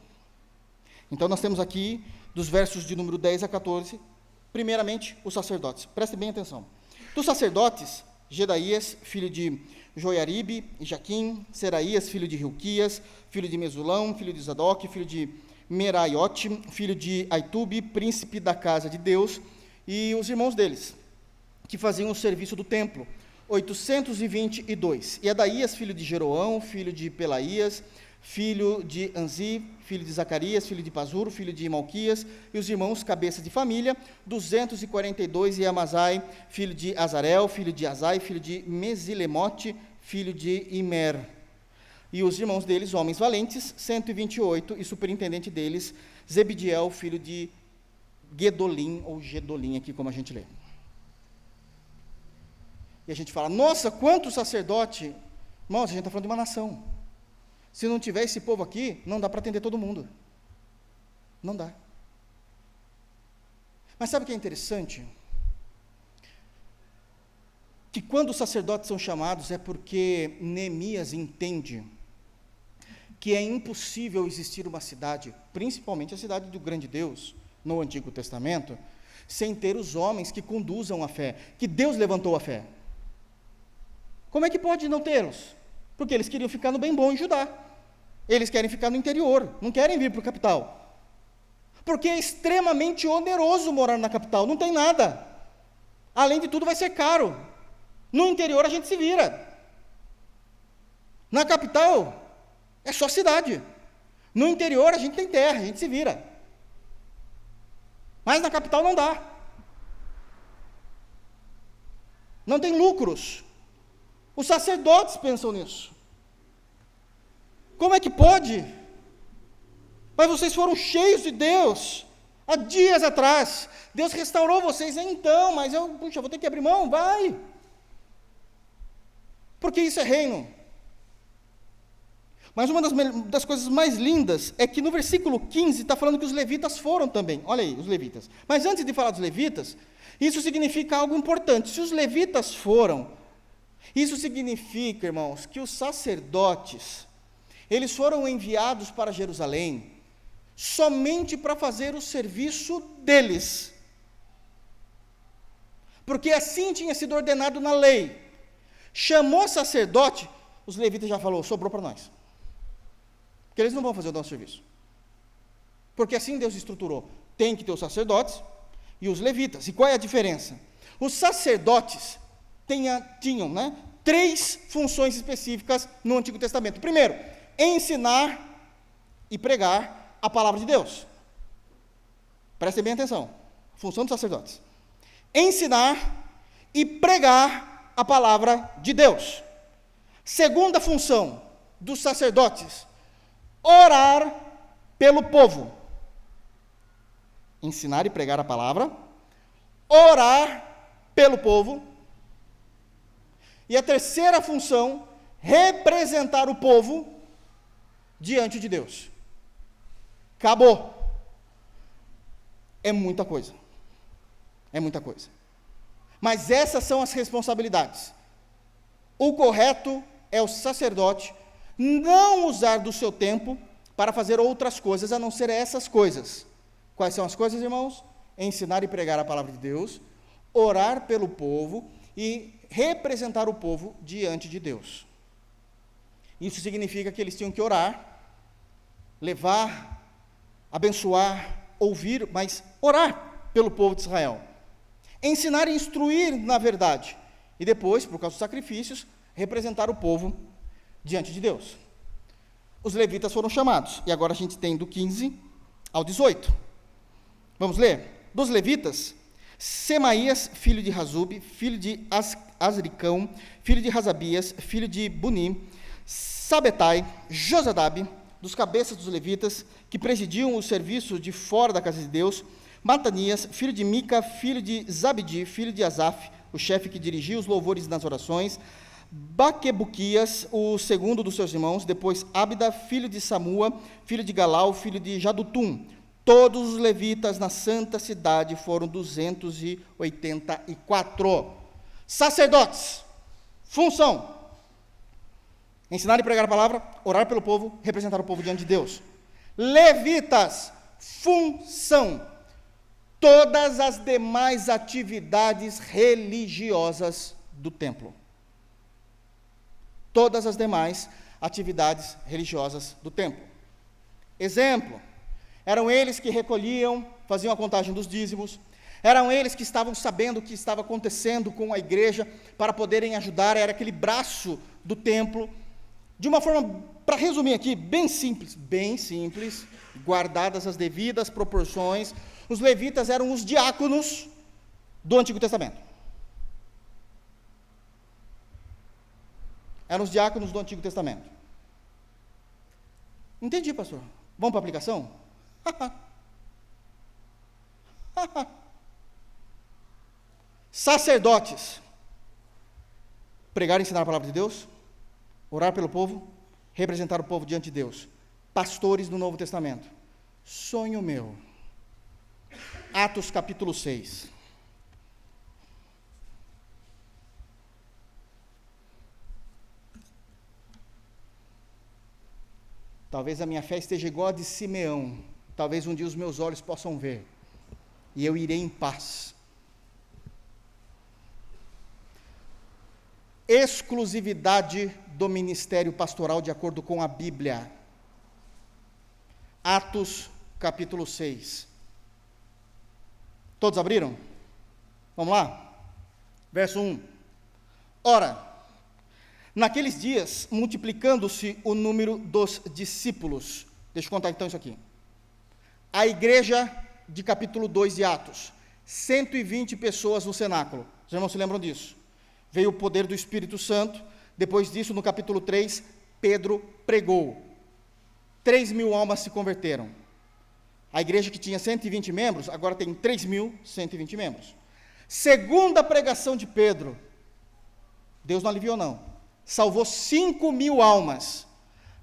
Então nós temos aqui, dos versos de número 10 a 14, primeiramente, os sacerdotes. Prestem bem atenção. Dos sacerdotes, Jedaías, filho de Joiaribe e Jaquim, Seraías, filho de Hilquias, filho de Mesulão, filho de Zadok, filho de Meraiote, filho de Aitube, príncipe da casa de Deus, e os irmãos deles, que faziam o serviço do templo, 822. E Adaías, filho de Jeroão, filho de Pelaías, filho de Anzi, filho de Zacarias, filho de Pazur, filho de Malquias, e os irmãos cabeças de família, 242, e Amazai, filho de Azarel, filho de Azai, filho de Mesilemote, filho de Imer. E os irmãos deles, homens valentes, 128, e superintendente deles, Zebediel, filho de Gedolim, ou Gedolim aqui, como a gente lê. E a gente fala, nossa, quanto sacerdote! Irmãos, a gente está falando de uma nação. Se não tiver esse povo aqui, não dá para atender todo mundo. Não dá. Mas sabe o que é interessante? Que quando os sacerdotes são chamados é porque Neemias entende que é impossível existir uma cidade, principalmente a cidade do grande Deus, no Antigo Testamento, sem ter os homens que conduzam a fé, que Deus levantou a fé. Como é que pode não tê-los? Porque eles queriam ficar no bem bom em Judá. Eles querem ficar no interior, não querem vir para a capital. Porque é extremamente oneroso morar na capital, não tem nada. Além de tudo, vai ser caro. No interior, a gente se vira. Na capital, é só cidade. No interior, a gente tem terra, a gente se vira. Mas na capital não dá. Não tem lucros. Os sacerdotes pensam nisso. Como é que pode? Mas vocês foram cheios de Deus, há dias atrás. Deus restaurou vocês, então, mas eu vou ter que abrir mão? Vai. Porque isso é reino. Mas uma das coisas mais lindas é que no versículo 15 está falando que os levitas foram também. Olha aí, os levitas. Mas antes de falar dos levitas, isso significa algo importante. Se os levitas foram, isso significa, irmãos, que os sacerdotes, eles foram enviados para Jerusalém somente para fazer o serviço deles. Porque assim tinha sido ordenado na lei. Chamou sacerdote, os levitas já falou, sobrou para nós. Porque eles não vão fazer o nosso serviço. Porque assim Deus estruturou. Tem que ter os sacerdotes e os levitas. E qual é a diferença? Os sacerdotes tinham 3 funções específicas no Antigo Testamento. Primeiro, ensinar e pregar a palavra de Deus. Prestem bem atenção. Função dos sacerdotes. Ensinar e pregar a palavra de Deus. Segunda função dos sacerdotes, orar pelo povo. Ensinar e pregar a palavra, orar pelo povo. E a terceira função, representar o povo diante de Deus. Acabou. É muita coisa. É muita coisa. Mas essas são as responsabilidades. O correto é o sacerdote não usar do seu tempo para fazer outras coisas, a não ser essas coisas. Quais são as coisas, irmãos? Ensinar e pregar a palavra de Deus, orar pelo povo e representar o povo diante de Deus. Isso significa que eles tinham que orar, levar, abençoar, ouvir, mas orar pelo povo de Israel. Ensinar e instruir na verdade. E depois, por causa dos sacrifícios, representar o povo diante de Deus. Os levitas foram chamados. E agora a gente tem do 15 ao 18. Vamos ler? Dos levitas, Semaías, filho de Razube, filho de Azricão, filho de Razabias, filho de Buni, Sabetai, Josadabe, dos cabeças dos levitas, que presidiam o serviço de fora da casa de Deus, Matanias, filho de Mica, filho de Zabdi, filho de Asaf, o chefe que dirigia os louvores nas orações, Baquebuquias, o segundo dos seus irmãos, depois Abda, filho de Samua, filho de Galau, filho de Jadutum. Todos os levitas na santa cidade foram 284. Sacerdotes, função: ensinar e pregar a palavra, orar pelo povo, representar o povo diante de Deus. Levitas, função: todas as demais atividades religiosas do templo. Todas as demais atividades religiosas do templo. Exemplo: eram eles que recolhiam, faziam a contagem dos dízimos, eram eles que estavam sabendo o que estava acontecendo com a igreja para poderem ajudar, era aquele braço do templo. De uma forma, para resumir aqui, bem simples, guardadas as devidas proporções, os levitas eram os diáconos do Antigo Testamento. Eram os diáconos do Antigo Testamento. Entendi, pastor. Vamos para a aplicação? Sacerdotes: pregar e ensinar a palavra de Deus, orar pelo povo, representar o povo diante de Deus. Pastores do Novo Testamento: sonho meu. Atos capítulo 6. Talvez a minha fé esteja igual a de Simeão. Talvez um dia os meus olhos possam ver. E eu irei em paz. Exclusividade do ministério pastoral de acordo com a Bíblia. Atos capítulo 6. Todos abriram? Vamos lá? Verso 1. Ora, naqueles dias, multiplicando-se o número dos discípulos. Deixa eu contar então isso aqui. A igreja de capítulo 2 de Atos. 120 pessoas no cenáculo. Os irmãos se lembram disso? Veio o poder do Espírito Santo. Depois disso, no capítulo 3, Pedro pregou. 3.000 almas se converteram. A igreja que tinha 120 membros, agora tem 3.120 membros. Segunda pregação de Pedro. Deus não aliviou, não. Salvou 5.000 almas.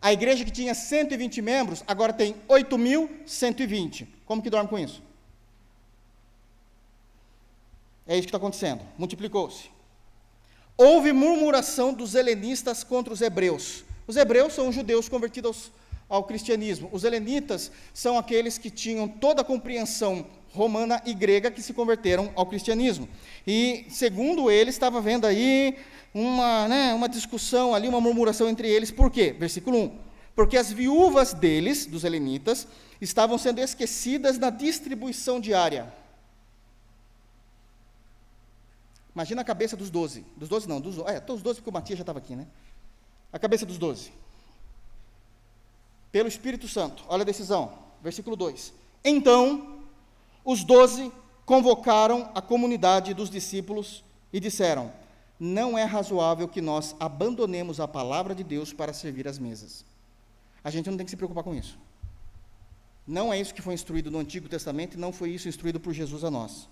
A igreja que tinha 120 membros, agora tem 8.120. Como que dorme com isso? É isso que está acontecendo. Multiplicou-se. Houve murmuração dos helenistas contra os hebreus. Os hebreus são os judeus convertidos ao cristianismo. Os helenitas são aqueles que tinham toda a compreensão romana e grega que se converteram ao cristianismo. E, segundo eles, estava havendo aí uma discussão ali, uma murmuração entre eles. Por quê? Versículo 1. Porque as viúvas deles, dos helenitas, estavam sendo esquecidas na distribuição diária. Imagina a cabeça dos 12. Dos 12 não, dos 12 porque o Matias já estava aqui, né? A cabeça dos 12. Pelo Espírito Santo. Olha a decisão. Versículo 2. Então, os 12 convocaram a comunidade dos discípulos e disseram: não é razoável que nós abandonemos a palavra de Deus para servir às mesas. A gente não tem que se preocupar com isso. Não é isso que foi instruído no Antigo Testamento e não foi isso instruído por Jesus a nós.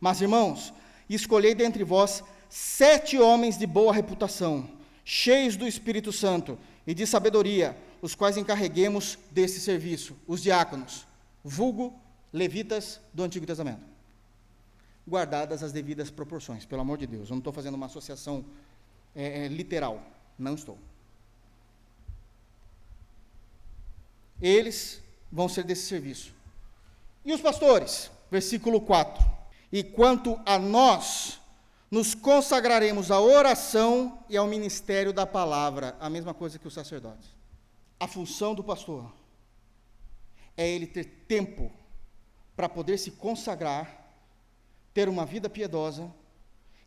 Mas, irmãos, escolhei dentre vós 7 homens de boa reputação, cheios do Espírito Santo e de sabedoria, os quais encarreguemos desse serviço, os diáconos, vulgo levitas do Antigo Testamento. Guardadas as devidas proporções, pelo amor de Deus. Eu não estou fazendo uma associação literal. Não estou. Eles vão ser desse serviço. E os pastores? Versículo 4. E quanto a nós, nos consagraremos à oração e ao ministério da palavra. A mesma coisa que os sacerdotes. A função do pastor é ele ter tempo para poder se consagrar, ter uma vida piedosa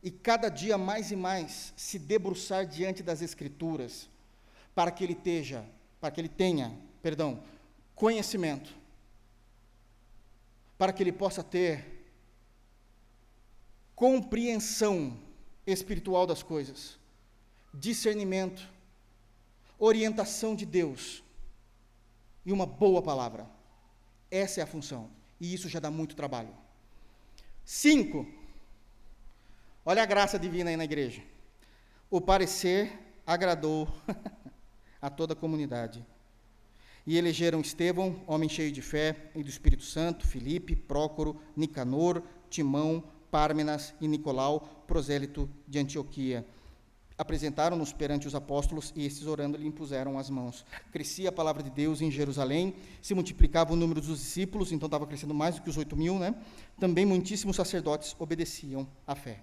e cada dia mais e mais se debruçar diante das Escrituras para que ele tenha conhecimento, para que ele possa ter compreensão espiritual das coisas, discernimento, orientação de Deus e uma boa palavra. Essa é a função, e isso já dá muito trabalho. 5. Olha a graça divina aí na igreja. O parecer agradou a toda a comunidade. E elegeram Estevão, homem cheio de fé e do Espírito Santo, Filipe, Prócoro, Nicanor, Timão, Pármenas e Nicolau, prosélito de Antioquia. Apresentaram-nos perante os apóstolos, e estes, orando, lhe impuseram as mãos. Crescia a palavra de Deus em Jerusalém, se multiplicava o número dos discípulos, então estava crescendo mais do que os 8.000, né? Também muitíssimos sacerdotes obedeciam à fé.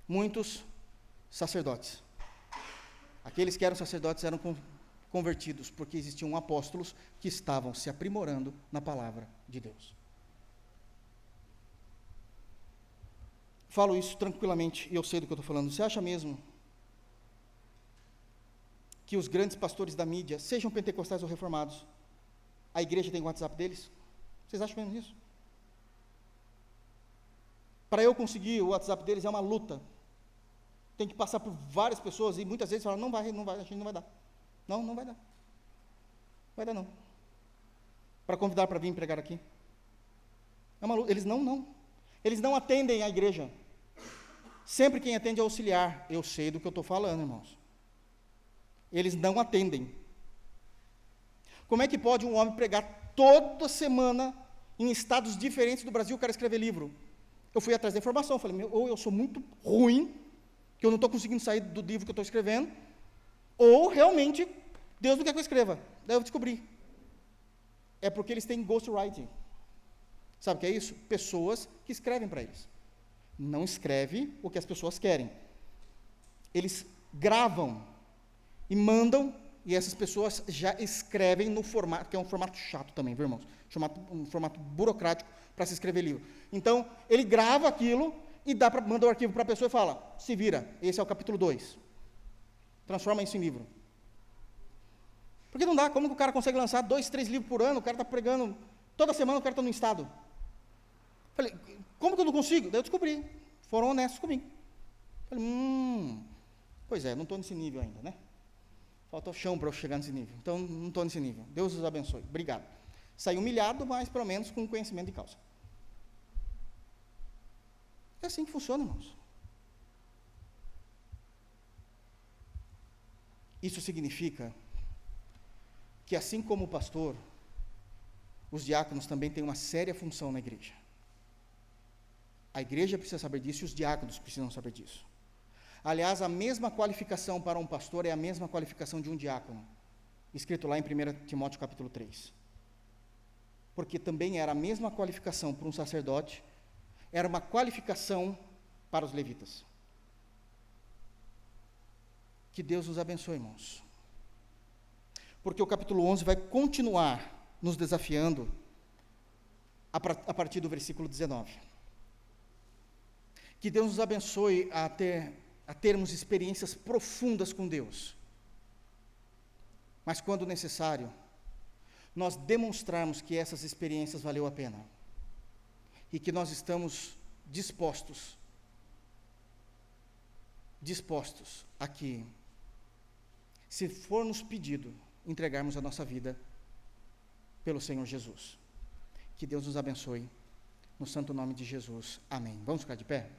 Muitos sacerdotes. Aqueles que eram sacerdotes eram convertidos, porque existiam apóstolos que estavam se aprimorando na palavra de Deus. Falo isso tranquilamente, e eu sei do que eu estou falando. Você acha mesmo que os grandes pastores da mídia, sejam pentecostais ou reformados, a igreja tem o WhatsApp deles? Vocês acham mesmo isso? Para eu conseguir o WhatsApp deles é uma luta. Tem que passar por várias pessoas, e muitas vezes falam, não vai, a gente não vai dar. Não vai dar. Vai dar não. Para convidar para vir pregar aqui. É uma luta. Eles não atendem a igreja. Sempre quem atende é auxiliar. Eu sei do que eu estou falando, irmãos. Eles não atendem. Como é que pode um homem pregar toda semana em estados diferentes do Brasil, o cara escrever livro? Eu fui atrás da informação, falei, ou eu sou muito ruim, que eu não estou conseguindo sair do livro que eu estou escrevendo, ou realmente Deus não quer que eu escreva. Daí eu descobri. É porque eles têm ghostwriting. Sabe o que é isso? Pessoas que escrevem para eles. Não escreve o que as pessoas querem. Eles gravam e mandam, e essas pessoas já escrevem no formato, que é um formato chato também, viu, irmãos? Um formato burocrático para se escrever livro. Então, ele grava aquilo e manda o arquivo para a pessoa e fala, se vira, esse é o capítulo 2. Transforma isso em livro. Porque não dá, como que o cara consegue lançar 2, 3 livros por ano? O cara está pregando, toda semana o cara está no estado. Falei, como que eu não consigo? Daí eu descobri, foram honestos comigo. Falei, pois é, não estou nesse nível ainda, né? Falta o chão para eu chegar nesse nível. Então, não estou nesse nível. Deus os abençoe. Obrigado. Saí humilhado, mas pelo menos com conhecimento de causa. É assim que funciona, irmãos. Isso significa que, assim como o pastor, os diáconos também têm uma séria função na igreja. A igreja precisa saber disso e os diáconos precisam saber disso. Aliás, a mesma qualificação para um pastor é a mesma qualificação de um diácono, escrito lá em 1 Timóteo capítulo 3. Porque também era a mesma qualificação para um sacerdote, era uma qualificação para os levitas. Que Deus nos abençoe, irmãos. Porque o capítulo 11 vai continuar nos desafiando a partir do versículo 19. Que Deus nos abençoe a termos experiências profundas com Deus. Mas, quando necessário, nós demonstrarmos que essas experiências valeu a pena. E que nós estamos dispostos a que, se for nos pedido, entregarmos a nossa vida pelo Senhor Jesus. Que Deus nos abençoe, no santo nome de Jesus. Amém. Vamos ficar de pé?